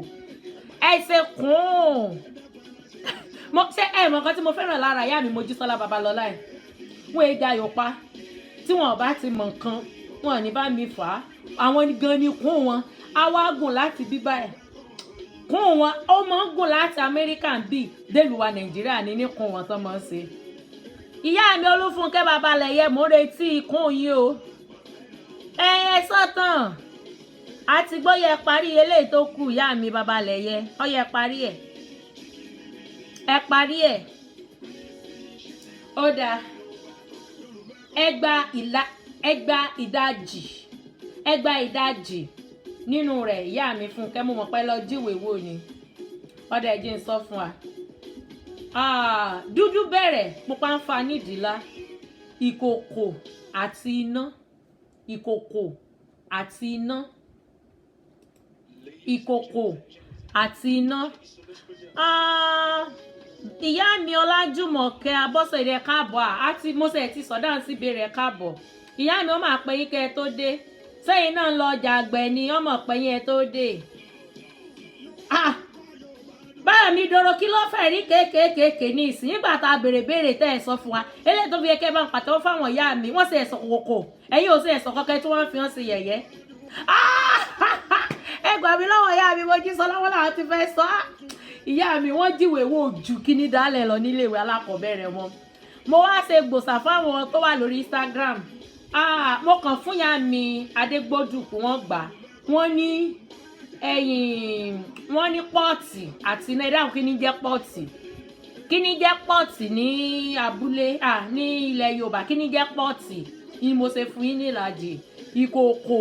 ẹ ṣe kún mo ṣe mọ̀ kan tí mo fẹ́ràn lára ìyá mi Mojísọ́lá Babalọ́lá ẹ̀ wọ́n èdè ayọ̀pá tí wọ́n bá ti mọ̀ nǹkan wọn ní bá mi fà á àwọn gan ni kún wọn á wá gùn láti bíbá ẹ̀ kún wọn ó máa ń gùn láti Amẹ́ríkà bíi délùwà Nàìjíríà ní kún wọn tó máa ń ṣe. Ìyá mi Olúfúnkẹ́ Babalẹ̀yẹ mo retí ikún yìí o ẹ̀yẹ sọ́tàn àti gbọ́yẹ parí eléyìí tó kù ìyá mi Babalẹ̀yẹ ọyẹ parí ẹ̀ ẹ parí ẹ̀ ó dáa ẹgbà ìdajì nínú rẹ̀ ìyá mi Fúnkẹ́ mo mọ̀ pé lọ jíwèé wò ni ọdẹ ẹjẹ ń sọ fún wa dúdú bẹ̀rẹ̀ pupa ń fa nídìí la ìkòkò àti iná ìkòkò àti iná ìkòkò àti iná ìyá mi Ọlájùmọ̀kẹ́ Abọ́sẹ̀dé káàbọ̀ àti mọ́sẹ̀ ti sọ̀dá síbi rẹ̀ káàbọ̀ ìyá mi ó máa pẹ́ yín kẹ́ ẹ tó dé sẹ́yìn náà lọ ọjà àgbẹ̀ ni ọmọ pẹ́yìn ẹ tó dé báwo mi dòrò kí ló fẹ́ rí kéékèèké ní ìsìn nígbà tá a béèrè tẹ́ ẹ sọ fún wa eléyìí tó fi yẹ kẹ́ bá ń pàtẹ́wọ́ fáwọn ìyá mi wọ́n sì ẹ̀sọ̀ kòkò ẹ̀yin ò sí ẹ̀sọ̀ kọ́kẹ́ tí wọ́n fi hàn sí yẹ̀yẹ́ ẹ gbà mí lọ́wọ́ ìyá mi Mojísọ́lá wọn làwọn ti fẹ́ sọ ìyá mi wọ́n jíwèé wò jù kíní dálẹ̀ lọ níléèwé alákọ̀ọ́bẹ̀rẹ̀ wọn mo wá ṣe gbòsà fáwọn tó wà lórí Instagram mo kàn fún ìyá mi Adégbódù kí wọ́n gbà wọ́n ní wọ́n ní pọ́ọ̀tì àti náírà kí ní jẹ́ pọ́ọ̀tì kí ní jẹ́ pọ́ọ̀tì ní abúlé ní ilẹ̀ Yorùbá kí ní jẹ́ pọ́ọ̀tì ni mo ṣe fún yín ní ìlàjì ìkòkò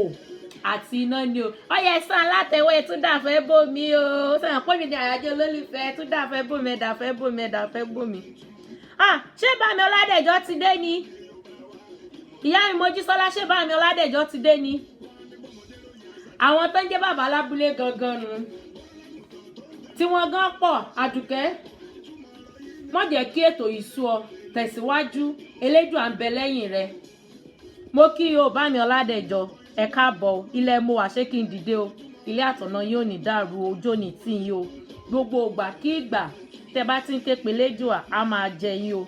àti iná ni o ọyẹ sàn látẹwé Túndàfẹ́ bòmí o sàn pé mi ní àyájọ́ olólùfẹ́ Túndàfẹ́ bòmí ẹ̀dàfẹ́ bòmí ẹ̀dàfẹ́ bòmí ṣé Bámi Ọládẹ̀jọ ti dé ni ìyá mi Mojísọ́lá ṣé Bámi Ọládẹ̀jọ ti dé ni àwọn tó ń jẹ́ bàbá lábúlé gangan nu tí wọ́n gan pọ̀ Àdùkẹ́ wọ́n jẹ́ kí ètò ìsú ọ tẹ̀síwájú elédùn à ń bẹ lẹ́yìn rẹ̀ mo kí o Bámi Ọládẹ̀jọ ẹ káàbọ̀ ilẹ̀ mo wà ṣé kí n dìde o ilé àtọ̀nà yóò ní dàrú ọjọ́ ní tí yín o gbogbo ìgbà kí ìgbà tẹ bá ti ń ké pe lédùà á máa jẹ yín o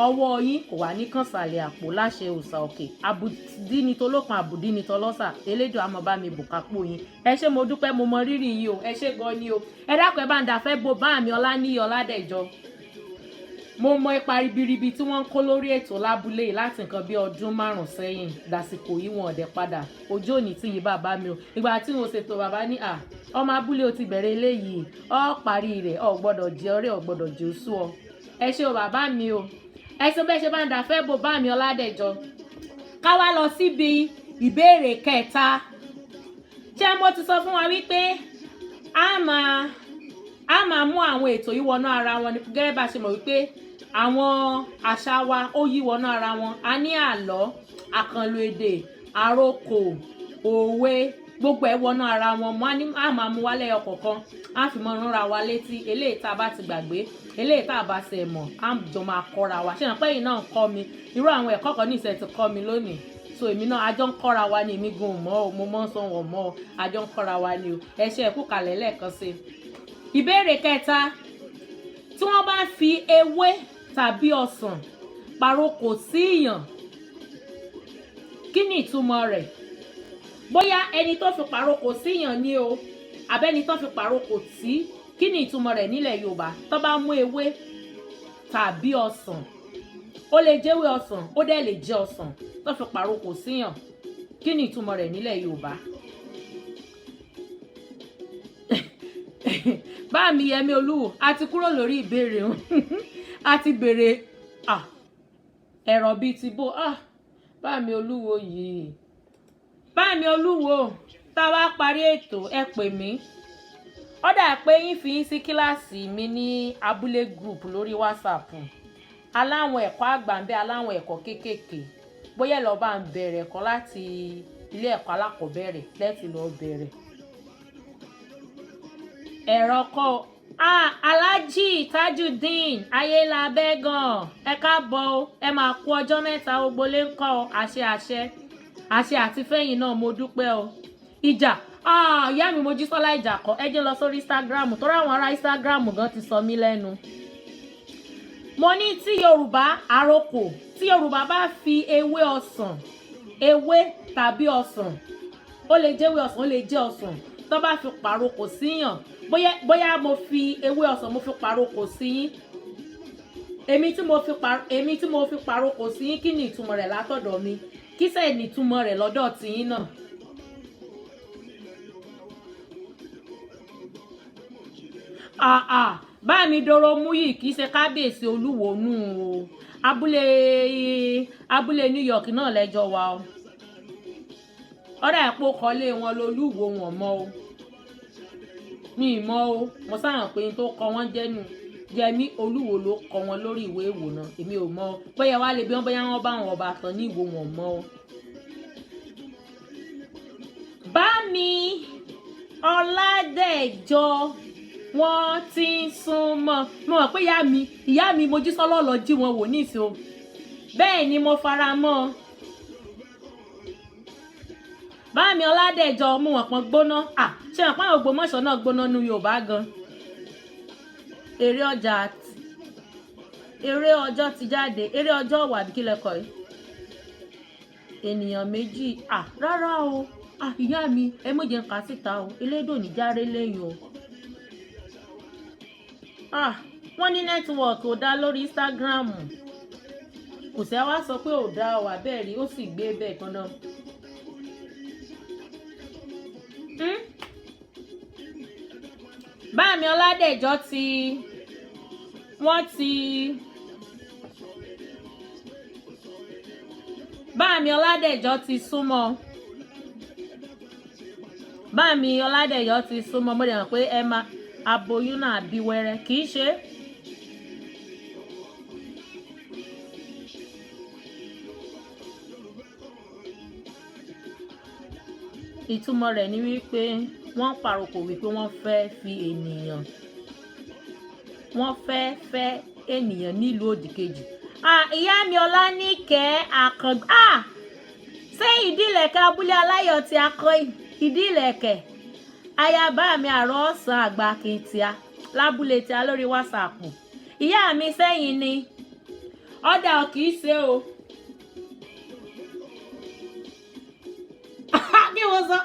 ọwọ́ yín kò wá ní kànsàlẹ̀ àpò láṣẹ òòṣà òkè àbùdí ni tolókan àbùdí ni tọlọ́sà elédùà á máa bá mi bùkápò yín ẹ ṣé mo dúpẹ́ mo mọ rírì yín o ẹ ṣé gan ni o ẹ dákun ẹ bá ń dàfẹ́ bo Bámi Ọláníyì Ọládẹ̀jọ mo mọ ipa ribiribi tí wọ́n ń kó lórí ètò lábúlé yìí láti nǹkan bí ọdún 5 sẹ́yìn dàsìkò yìí wọn ọ̀dẹ̀ padà ojú òní tí yìí bàbá mi o ìgbà tí mo ṣètò bàbá ní ọmọ abúlé o ti bẹ̀rẹ̀ eléyìí ọ parí rẹ̀ ọ gbọ́dọ̀ jẹ́ ọ̀rẹ́ ọ gbọ́dọ̀ jẹ́ oṣù ọ ẹ ṣé o bàbá mi o ẹ ṣe bẹ́ẹ̀ ṣe bá ń dàfẹ́ bo Bámi Ọládẹ̀jọ ká wá lọ síbi ìbéèrè kẹta ṣé mo ti sọ fún wa wípé a máa mú àwọn ètò yìí wọnú ara wọn ní gẹ́gẹ́ bá ṣe mọ̀ wípé àwọn àṣà wa ó yí wọnú ara wọn a ní àlọ́ àkànlò èdè àròkò òwe gbogbo ẹ̀ wọnú ara wọn a máa mú wálé ọ̀kọ̀ọ̀kan a fi mọ ránra wa létí eléyìí tá a bá ti gbàgbé eléyìí tá a bá ṣe mọ̀ a jọ máa kọ́ra wa ṣé ìrànpẹ́ yìí náà ń kọ́ mi irú àwọn ẹ̀kọ́ kan ní ìṣẹ́ ti kọ́ mi lónìí so èmi náà àjọ ń kọ́ra wa ni èmi gan mọ́ o mo mọ́ ń sọ wọ̀n mọ́ o àjọ ń kọ́ra wa ni o ẹ ṣé ẹ kú kalẹ̀ lẹ́ẹ̀kan sí ìbéèrè kẹta tí wọ́n bá fi ewé tàbí ọsàn paroko sí ìyàn kí ni ìtumọ̀ rẹ̀ bóyá ẹni tó fi paroko sí ìyàn ni o àbẹ́ni tó fi paroko tí kí ni ìtumọ̀ rẹ̀ nílẹ̀ Yorùbá tó bá mú ewé tàbí ọsàn ó lè jẹ́wé ọsàn ó dẹ̀ lè jẹ́ ọsàn tó fi paroko sí ìyàn kí ni ìtumọ̀ rẹ̀ nílẹ̀ Yorùbá Bámi Yẹmí Olúwo a ti kúrò lórí ìbéèrè o a ti béèrè ẹ̀rọ bíi ti bó Bámi Olúwo yìí Bámi Olúwo tá a bá parí ètò ẹ pè mí ó dà pé yín fi yín sí kíláàsì mi ní abúlé group lórí WhatsApp aláwọn ẹ̀kọ́ àgbà ń bẹ aláwọn ẹ̀kọ́ kéékèèké bóyá lọ bá ń bẹ̀rẹ̀ ẹ̀kọ́ láti ilé ẹ̀kọ́ alákọ̀ọ́bẹ̀rẹ̀ lẹ́tì lọ bẹ̀rẹ̀ ẹ̀rọ kọ́ Aláàjì Tajudeen Ayélabẹ́gàn ẹ káàbọ̀ ẹ máa kú ọjọ́ mẹ́ta ogbólé ń kọ́ àṣẹ àti fẹ́yìn náà mo dúpẹ́ o ìjà ìyá mi Mojísọ́lá ìjà kọ́ ẹ jẹ́ lọ sórí Instagram tó ráwọn ará Instagram gan ti sọ mí lẹ́nu mo ní tí Yorùbá àròkò tí Yorùbá bá fi ewé tàbí ọsàn ó lè jẹ́wé ọsàn ó lè jẹ́ ọsàn tó bá fi pàrokò síyàn bóyá mo fi ewé ọsàn mo fi pàrokò sí yín èmi tí mo fi pàrokò sí yín kí ni ìtumọ̀ rẹ̀ látọ̀dọ̀ mi kí sẹ́ẹ̀ ní ìtumọ̀ rẹ̀ lọ́dọ̀ tiyín náà. Bámi dòrò mú yìí kì í ṣe kábíyèsí Olúwo nù o abúlé New York náà lẹ́jọ́ wa o ọ̀rẹ́ àpò kọ́lé wọn lolúwo wọn mọ́ o mi mọ́ o mo sáhàn pé tó kọ wọ́n jẹ́nu Yẹmí Olúwo ló kọ wọn lórí ìwé ìwòran èmi ò mọ̀ o bóyá wá lè bí wọ́n bóyá wọ́n bá wọn ọba tán ní ìwò wọn mọ́ o. Bámi Ọládẹ̀jọ wọ́n ti ń súnmọ́ mo mọ̀ pé ìyá mi Mojísọ́lá lọ jí wọn wò ní ìsìn o bẹ́ẹ̀ ni mo fara mọ́ ọ. Bámi Ọládẹ̀jọ mú wọn pọn gbóná ṣé wọn pàwọn Ògbómọ̀ṣọ́ náà gbóná nu Yorùbá gan eré ọjọ́ ti jáde, eré ọjọ́ wà bí kílẹ̀ kọ́ yìí ènìyàn méjì rárá o ìyá mi ẹ mọ̀ jẹ́ nǹkan síta o elédò ní járe lẹ́yìn o wọ́n ní nẹ́tíwọ̀kì ò dá lórí Instagram kò sẹ́ wá sọ pé ò dá wà bẹ́ẹ̀ rí ó sì gbé bẹ́ẹ̀ kan náà. Báàmí Ọládẹ̀jọ Báàmí Ọládẹ̀jọ ti súnmọ́ Báàmí Ọládẹ̀jọ ti súnmọ́ mo dẹ̀ mọ̀ pé ẹ máa aboyún náà bí wẹ́rẹ́ kì í ṣe ìtumọ̀ rẹ̀ ni wípé wọ́n parọ́pọ̀ wípé wọ́n fẹ́ ènìyàn nílùú òdìkejì. Ìyá mi Ọláníkẹ́ Àkàngbá ṣé Ìdílẹ̀kẹ̀ abúlé aláyọ̀ tí a kọ́ Ìdílẹ̀kẹ̀ ayaba mi àrọ́ ọ̀sán àgbà kìntìá lábúlé tí a lórí WhatsApp ìyá mi sẹ́yìn ni ọ̀dà kì í ṣe o. Kí wọ́n sọ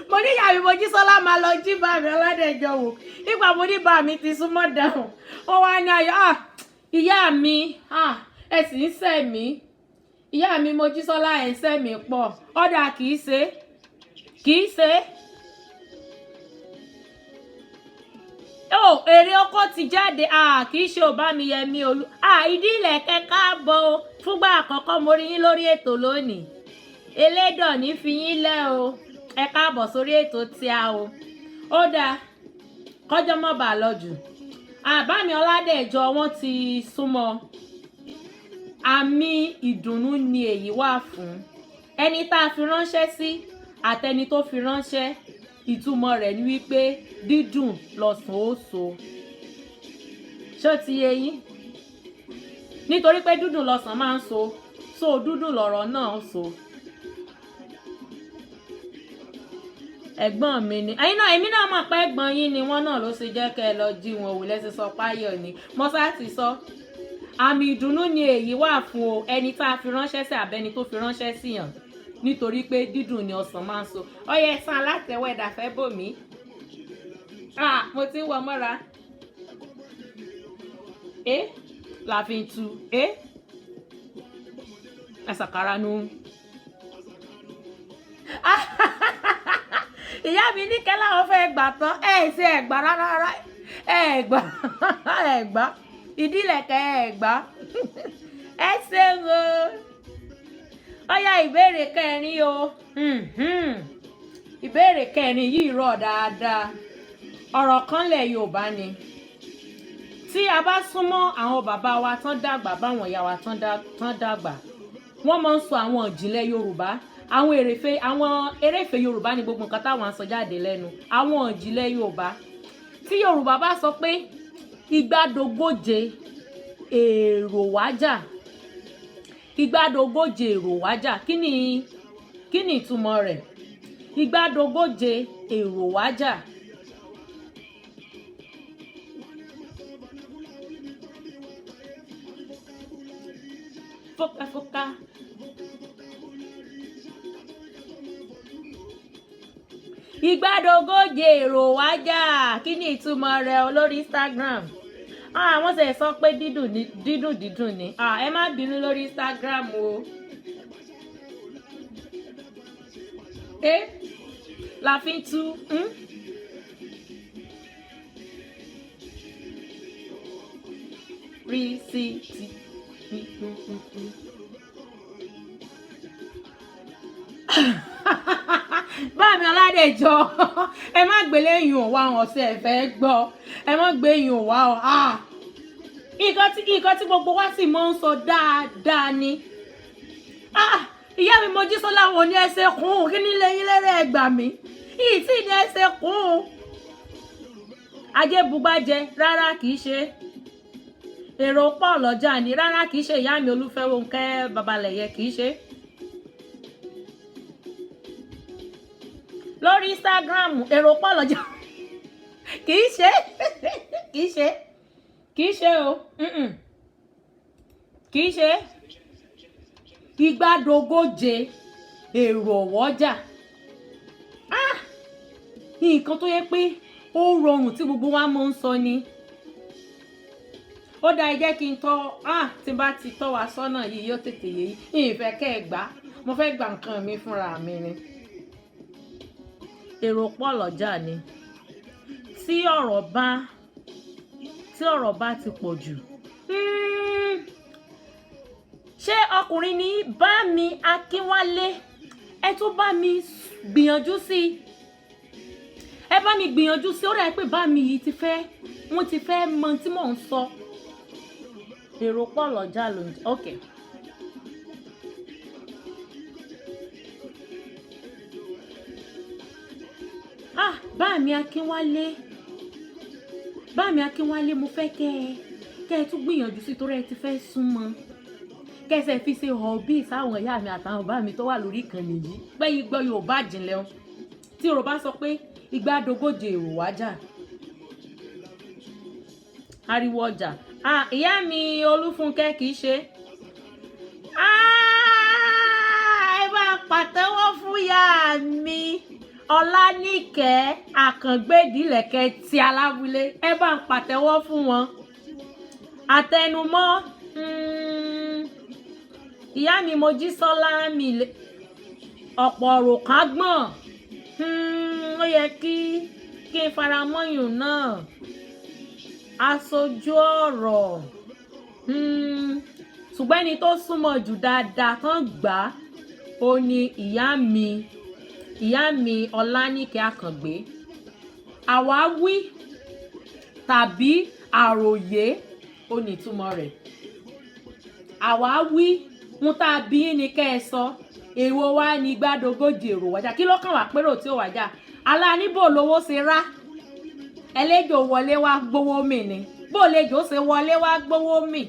mo ní ìyá mi Mojísọ́lá máa lọ jí Báàmí Ọládẹ̀jọ wò nígbà mo ní Báàmí ti súnmọ́ dáhùn ó wá ní ayọ̀ ìyá mi ẹ sì ń sẹ́ mi ìyá mi Mojísọ́lá ẹ̀ ń sẹ́ mi pọ̀ ọ̀dà kì í ṣe èrè ọkọ ti jáde kì í ṣe Ọbámiyẹmí Olú Ìdílẹ̀kẹ̀ káàbọ̀ fúngbà àkọ́kọ́ mo rí yín lórí ètò lónìí elédò ní fi yín lẹ́ o ẹ káàbọ̀ sórí ètò tí a o ó dáa kọjọ́ mọ́ bàá lọ jù Báàmí Ọládẹ̀jọ wọ́n ti súnmọ́ àmì ìdùnnú ni èyí wà fún ẹni tá a fi ránṣẹ́ sí àtẹni tó fi ránṣẹ́ ìtumọ̀ rẹ̀ ni wípé dídùn lọ̀sán ó so ṣó ti yé yín nítorí pé dúdùn lọ̀sán máa ń so dúdùn lọ̀rọ̀ náà so. Ẹ̀gbọ́n mi ni èmi náà mọ̀ pé ẹ̀gbọ́n yín ni wọ́n náà ló ṣe jẹ́ kẹ́ ẹ lọ jí wọn wò lẹ́sìn sọ páyọ̀ ni mọ́sá ti sọ àmì ìdùnnú ni èyí wà fún o ẹni tá a fi ránṣẹ́ sí àbẹ́ni tó fi ránṣẹ́ sí yàn nítorí pé dídùn ni ọsàn máa ń so ọyẹ ẹ̀sán alátẹ̀wọ̀ ẹ̀dà fẹ́ bò mí mo ti ń wọ mọ́ra láàfin tu ẹ̀sàkárà nu. Ìyá mi ní kẹ́lá wọn fẹ́ gbà tán ṣe ẹ̀gbà rárá ẹ̀gbà Ìdílẹ̀kẹ̀ ẹ̀gbà ṣe o. Ọ̀yá ìbéèrè kẹrin o ìbéèrè kẹrin yìí rọ̀ dáadáa ọ̀rọ̀ kan lẹ̀ Yorùbá ni tí a bá súnmọ́ àwọn bàbá wa tán dàgbà báwọn ìyá wa tán dàgbà wọ́n máa ń sọ àwọn ìjìnlẹ̀ Yorùbá àwọn eréfè Yorùbá ni gbogbo nǹkan táwọn sọ jáde lẹ́nu àwọn ìjìnlẹ̀ Yorùbá tí Yorùbá bá sọ pé igbádogóje èrò wájà igbádogóje èrò wájà kí ni ìtumọ̀ rẹ̀ igbádogóje èrò wájà. Fọ́ká. Igbádogóje èrò wájà kí ni ìtumọ̀ rẹ̀ lórí Instagram wọ́n sì sọ pé dídùn ni ẹ má bínú lórí Instagram o la fi ń tú rí sí ti. Báàmí Ọládẹ̀jọ ẹ má gbélé yùn wá ọ̀sẹ̀ ẹ̀fẹ́ gbọ́ ẹ má gbé yùn wá nǹkan tí gbogbo wa sì mọ́ ń sọ dáadáa ni ìyá mi Mojísọ́lá wọn ní ẹsẹ̀ kún kí ní lẹ́yìn lẹ́rẹ̀ ẹgbà mi yìí tí ní ẹsẹ̀ kún ajébùgbàjẹ rárá kìí ṣe èrò pọ̀ lọ́jà ni rárá kìí ṣe ìyá mi Olúfẹ́wọ̀nkẹ́ Babalẹ̀yẹ kìí ṣe. Lórí Instagram èrò pọ̀ lọ́jà kìí ṣe kì í ṣe o kì í ṣe igbádogóje èrò ọ̀wọ́jà nǹkan tó yẹ pé ó rọrùn tí gbogbo wa máa ń sọ ni ó dá ẹ jẹ́ kí n tọ́ tí bá ti tọ́ wa sọ́nà yìí yóò tètè yé yìí ìfẹ́ kẹ́ ẹ gbà mo fẹ́ gba nǹkan mi fúnra mi ni èrò pọ̀ lọ́jà ni tí ọ̀rọ̀ bá ti pọ̀ jù ṣé ọkùnrin ní bá mi Akínwálé ẹ tún bá mi gbìyànjú sí ẹ bá mi gbìyànjú sí ó rẹ̀ pé bá mi yìí wọ́n ti fẹ́ mọ tí mò ń sọ èrò pọ̀ lọ́jà ló ń jẹ́ ok. Bá mi Akínwálé mo fẹ́ kẹ́ ẹ tún gbìyànjú sí torí ẹ ti fẹ́ súnmọ́ kẹsẹ̀ fi ṣe hobby sáwọn ìyá mi àtàwọn bàbá mi tó wà lórí ìkànnì yìí pé igbó Yorùbá jinlẹ̀ o tí Yorùbá sọ pé igbádogóje èrò wájà ariwo ọjà ìyá mi Olúfúnkẹ́ kìí ṣe ẹ bá pàtẹ́wọ́ fún ìyá mi Ọláníkẹ́ Àkàngbédìlẹ̀kẹ́ ti Alábúlé ẹ bá ń pàtẹ́wọ́ fún wọn àtẹnumọ́ ìyá mi Mojísọ́lá mi ọ̀pọ̀ ọ̀rọ̀ kan gbọ̀n ó yẹ kí n fara mọ́yùn náà aṣojú ọ̀rọ̀ ṣùgbọ́n ẹni tó súnmọ́ jù dáadáa tán gbà ó ní ìyá mi Ọláníkẹ́ Àkàngbé àwáwí tàbí àròyé ó ní ìtumọ̀ rẹ̀ àwáwí ń tá a bí ní kẹ́ ẹ sọ èwo wá ní igbádogóje èrò wájà kí ló kàn wá pérò tí ó wájà aláníbò lówó ṣe rá ẹlẹ́jọ́ wọlé wá gbówó mì ni bó lejò ṣe wọlé wá gbówó mì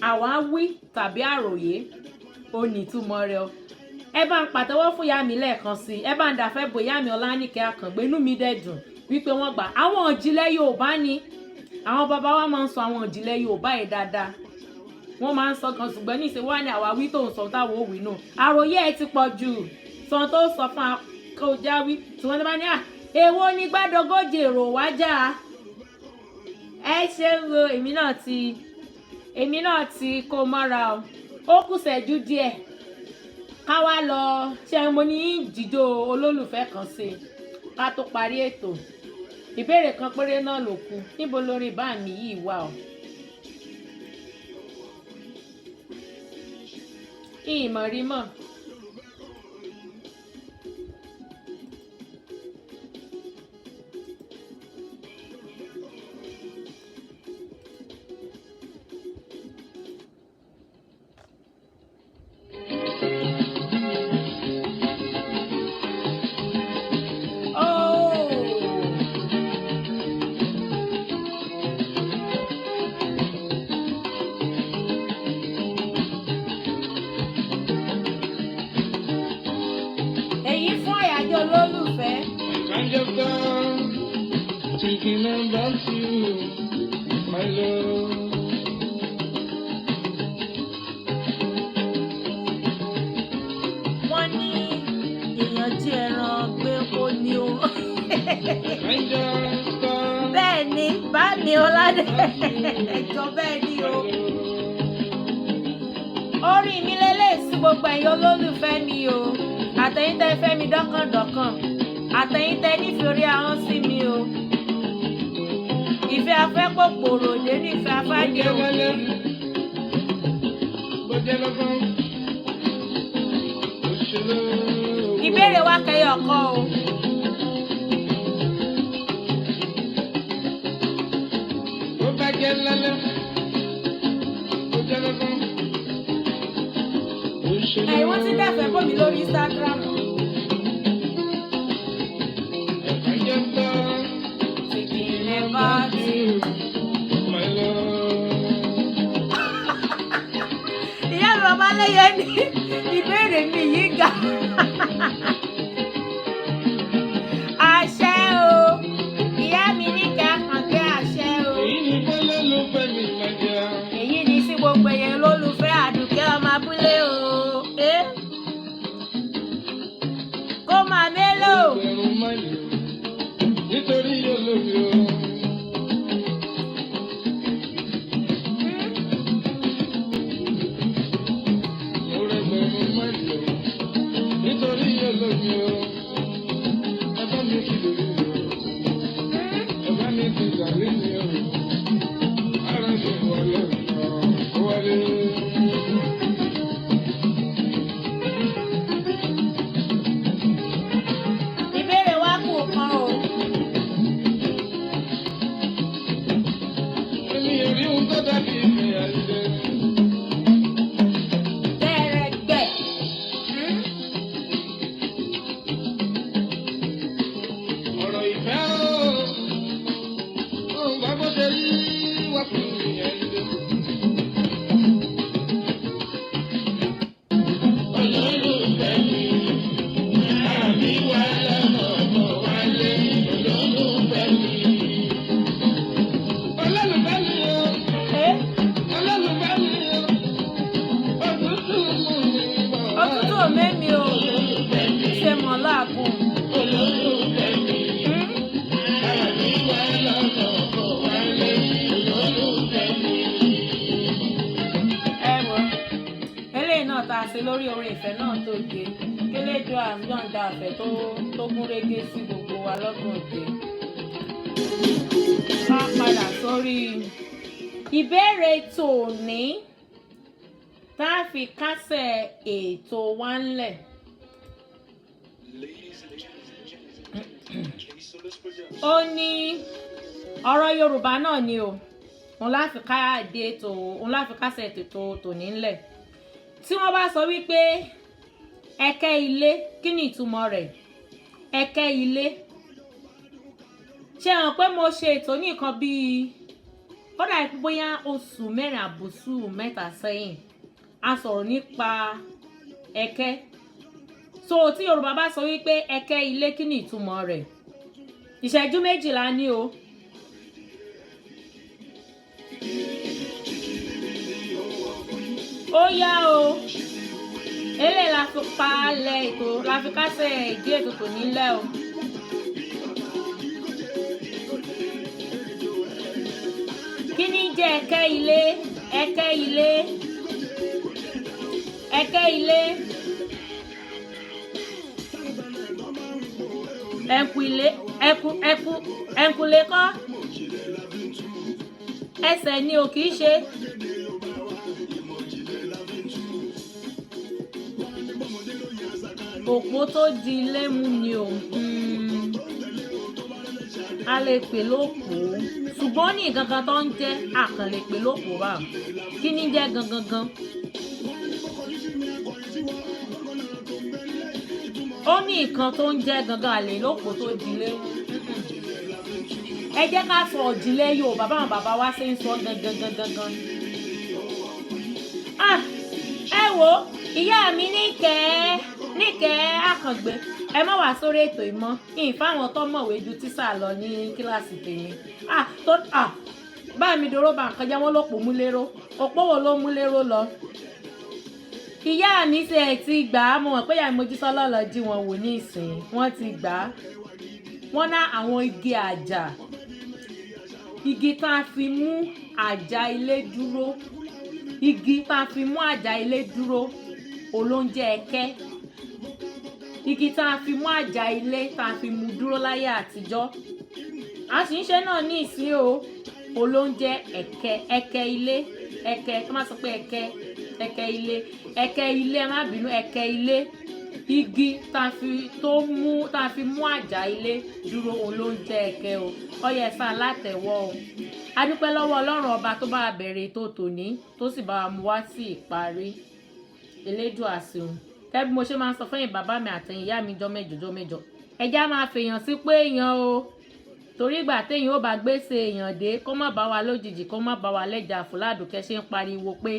àwáwí tàbí àròyé ó ní ìtumọ̀ rẹ̀ o ẹ bá ń pàtẹ́wọ́ fún ìyá mi lẹ́ẹ̀kan sí ẹ bá ń dàfẹ́ bò ìyá mi Ọláníkẹ́ Àkàngbé inú mi dẹ̀ dùn wípé wọ́n gbà àwọn ìjìnlẹ̀ Yorùbá ni àwọn bàbá wa máa ń sọ àwọn ìjìnlẹ̀ Yorùbá yìí dáadáa wọ́n máa ń sọ kan ṣùgbọ́n ní ìṣe wá ní àwáwí tó ń sọ táwọn òwì náà àròyé ẹ ti pọ̀ jù sọ tó sọ fún akọjáwí ṣùgbọ́n tó bá ní èwo ní igbádogóje èrò wájà ẹ ṣe ń lo èmi náà ti kó mọ́ra o ó kù ṣẹ́jú díẹ̀ ká wá lọ ṣe mo ní jíjó olólùfẹ́ kan sí ká tó parí ètò ìbéèrè kan péré náà ló kù níbo lórí bá mi yìí wà o. ìmọ̀ rí mọ̀. Thinking about you, my love. Wọ́n ní èèyàn jí ẹran gbé ó ní o. Bẹ́ẹ̀ ni bá mi Ọládé ẹ̀jọ̀ bẹ́ẹ̀ ni o. Orí mi lélẹ̀ sí gbogbo ẹ̀yin olólùfẹ́ mi o. Àtẹ̀yin tẹ́ fẹ́ mi dọ́kàndọ́kàn. Àtẹ̀yin tẹ́ nífẹ̀ẹ́ orí ahọ́n sí mi o. Ìfẹ́ afẹ́ pòpòrò dé ní ìfẹ́ afáàdé òní. Ìbéèrè wa kẹyọ kan o. Wọ́n ti dẹ́fẹ̀ bómi lórí Instagram. Ìyá mi ọba lẹ́yẹ ní ìbéèrè mi yìí ga. Àṣẹ o, ìyá mi ní kẹ́ ìfẹ́ náà tó dé kélédò àyọ̀ǹda àfẹ́ tó gún régé sí gbogbo wa lọ́gbọ̀n òde. Ká padà sórí ìbéèrè tòní tá a fi kásẹ̀ ètò wa ńlẹ̀. Ó ní ọ̀rọ̀ Yorùbá náà ni o òun láfi káàdé ètò òun láfi kásẹ̀ ètò tòní ńlẹ̀. Tí wọ́n bá sọ wípé ẹ̀kẹ́ ilé kí ni ìtumọ̀ rẹ̀? Ẹ̀kẹ́ ilé ṣé hàn pé mo ṣe ètò ní nǹkan bíi kódà bóyá oṣù mẹ́rin àbòsù mẹ́ta sẹ́yìn a sọ̀rọ̀ nípa ẹ̀kẹ́. So tí Yorùbá bá sọ wípé ẹ̀kẹ́ ilé kí ni ìtumọ̀ rẹ̀? Ìṣẹ́jú 12 ní o. Ó yá o. Eléyìí la fi palẹ̀ ètò la fi kásẹ̀ ìdí ètò tò nílẹ̀ o. Kí ni jẹ́ ẹ̀kẹ́ ilé? Ẹ̀kẹ́ ilé. Ẹ̀kẹ́ ilé. Ẹ̀kùlé kọ́. Ẹsẹ̀ ni ò kìí ṣe. Òpó tó di ilé mú ni o. A lè pè lópò. Ṣùgbọ́n ní gangan tó ń jẹ́ àkàn lè pè lópò wà. Kí ni jẹ́ gangan? Ó ní nǹkan tó ń jẹ́ gangan àlè lópò tó di ilé mú. Ẹ jẹ́ ká sọ ìdílé Yorùbá báwọn bàbá wa ṣe ń sọ gangan. Ẹ wo ìyá mi níkẹ́ àkàngbé ẹ má wá sórí ètò ìmọ̀ ìfáwọn tó mọ̀wé ju tíṣà lọ ní kíláàsì tèmi. Bá mi dòró bá nǹkan jẹ́ wọ́n lòpò mú lérò òpó wo ló mú lérò lọ. Ìyá mi ṣe ti gbà á mo mọ̀ pé ìyá mi Mojísọ́lá lọ jí wọn wò ní ìsìn wọ́n ti gbà á. Wọ́n ná àwọn igi àjà igi tá a fi mú àjà ilé dúró igi tá a fi mú àjà ilé dúró olóúnjẹ ẹ̀kẹ́ igi tá a fi mú àjà ilé tá a fi mú dúró láyé àtijọ́ a sì ń ṣe náà ní ìsín o olóúnjẹ ẹ̀kẹ́ ilé ẹ̀kẹ́ tó má sọ pé ẹ̀kẹ́ ilé ẹ má bínú ẹ̀kẹ́ ilé igi tá a fi mú àjà ilé dúró olóúnjẹ ẹ̀kẹ́ o ọyẹ ẹ̀fà látẹ̀wọ́ o a dúpẹ́ lọ́wọ́ Ọlọ́run ọba tó bá bẹ̀rẹ̀ ètò tòní tó sì bá wa mú wá sí ìparí Elédùà àṣìun tẹ́bí mo ṣe máa ń sọ fẹ́yìn bàbá mi àtẹ̀yìn ìyá mi jọ́mẹ́jọ ẹjá máa fèèyàn sí pé èèyàn o torí ìgbà téèyàn ó bá gbèsè èèyàn dé kó má bá wa lójijì kó má bá wa lẹ́jà Fúlàdùkẹ́ ṣe ń pariwo pé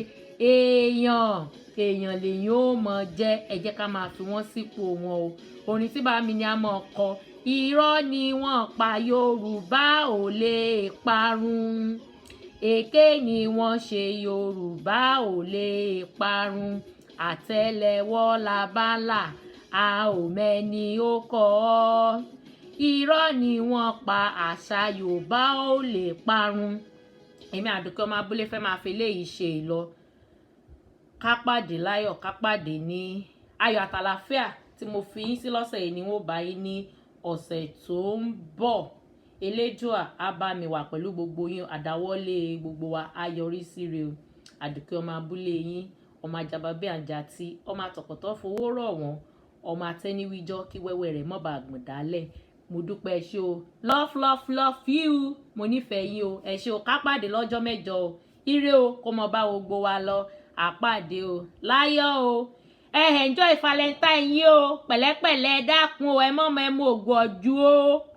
èèyàn lèyàn ó mọ jẹ́ ẹ jẹ́ ká máa fi wọ́n sípò wọn o orin tí bá mi ni a mọ̀ kọ irọ́ ni wọ́n pa Yorùbá ò lè parun èké ni wọ́n ṣe Yorùbá ò lè parun àtẹ́lẹwọ́ la bá là a ò mẹ́ni ó kọ́ ọ́ irọ́ ni wọ́n pa àṣà Yorùbá ò lè parun. Èmi Àdùkẹ́ ọmọ abúlé fẹ́ máa fi léyìí ṣe ìlọ ká pàdé láyọ̀ ká pàdé ní ayọ̀ àtàlàfíà tí mo fi yín sí lọ́sẹ̀ yìí ni wọ́n bá yín ní ọ̀sẹ̀ tó ń bọ̀ Elédùà á bá mi wà pẹ̀lú gbogbo yín àdáwọ́lé gbogbo wa á yọrí sí rere o Àdùkẹ́ ọmọ abúlé yín ọmọ ajábábẹ́ àjàtì ọmọ àtọ̀kọ̀tọ̀ fowó rọ̀ wọ́n ọmọ atẹ́niwíjọ́ kí wẹ́wẹ́ rẹ̀ mọ́ bá gbọ̀n dálẹ̀ mo dúpẹ́ ẹ ṣé o love you mo nífẹ̀ẹ́ yín o ẹ ṣé o ká pàdé lọ́jọ́ mẹ́jọ o ire o kó mọ bá gbogbo wa lọ àpàdé o láyọ̀ o enjoy Valentine yín o pẹ̀lẹ́pẹ̀lẹ́ dákun o ẹ mọ́ mọ́ ẹ mú ògùn ọ̀jú o.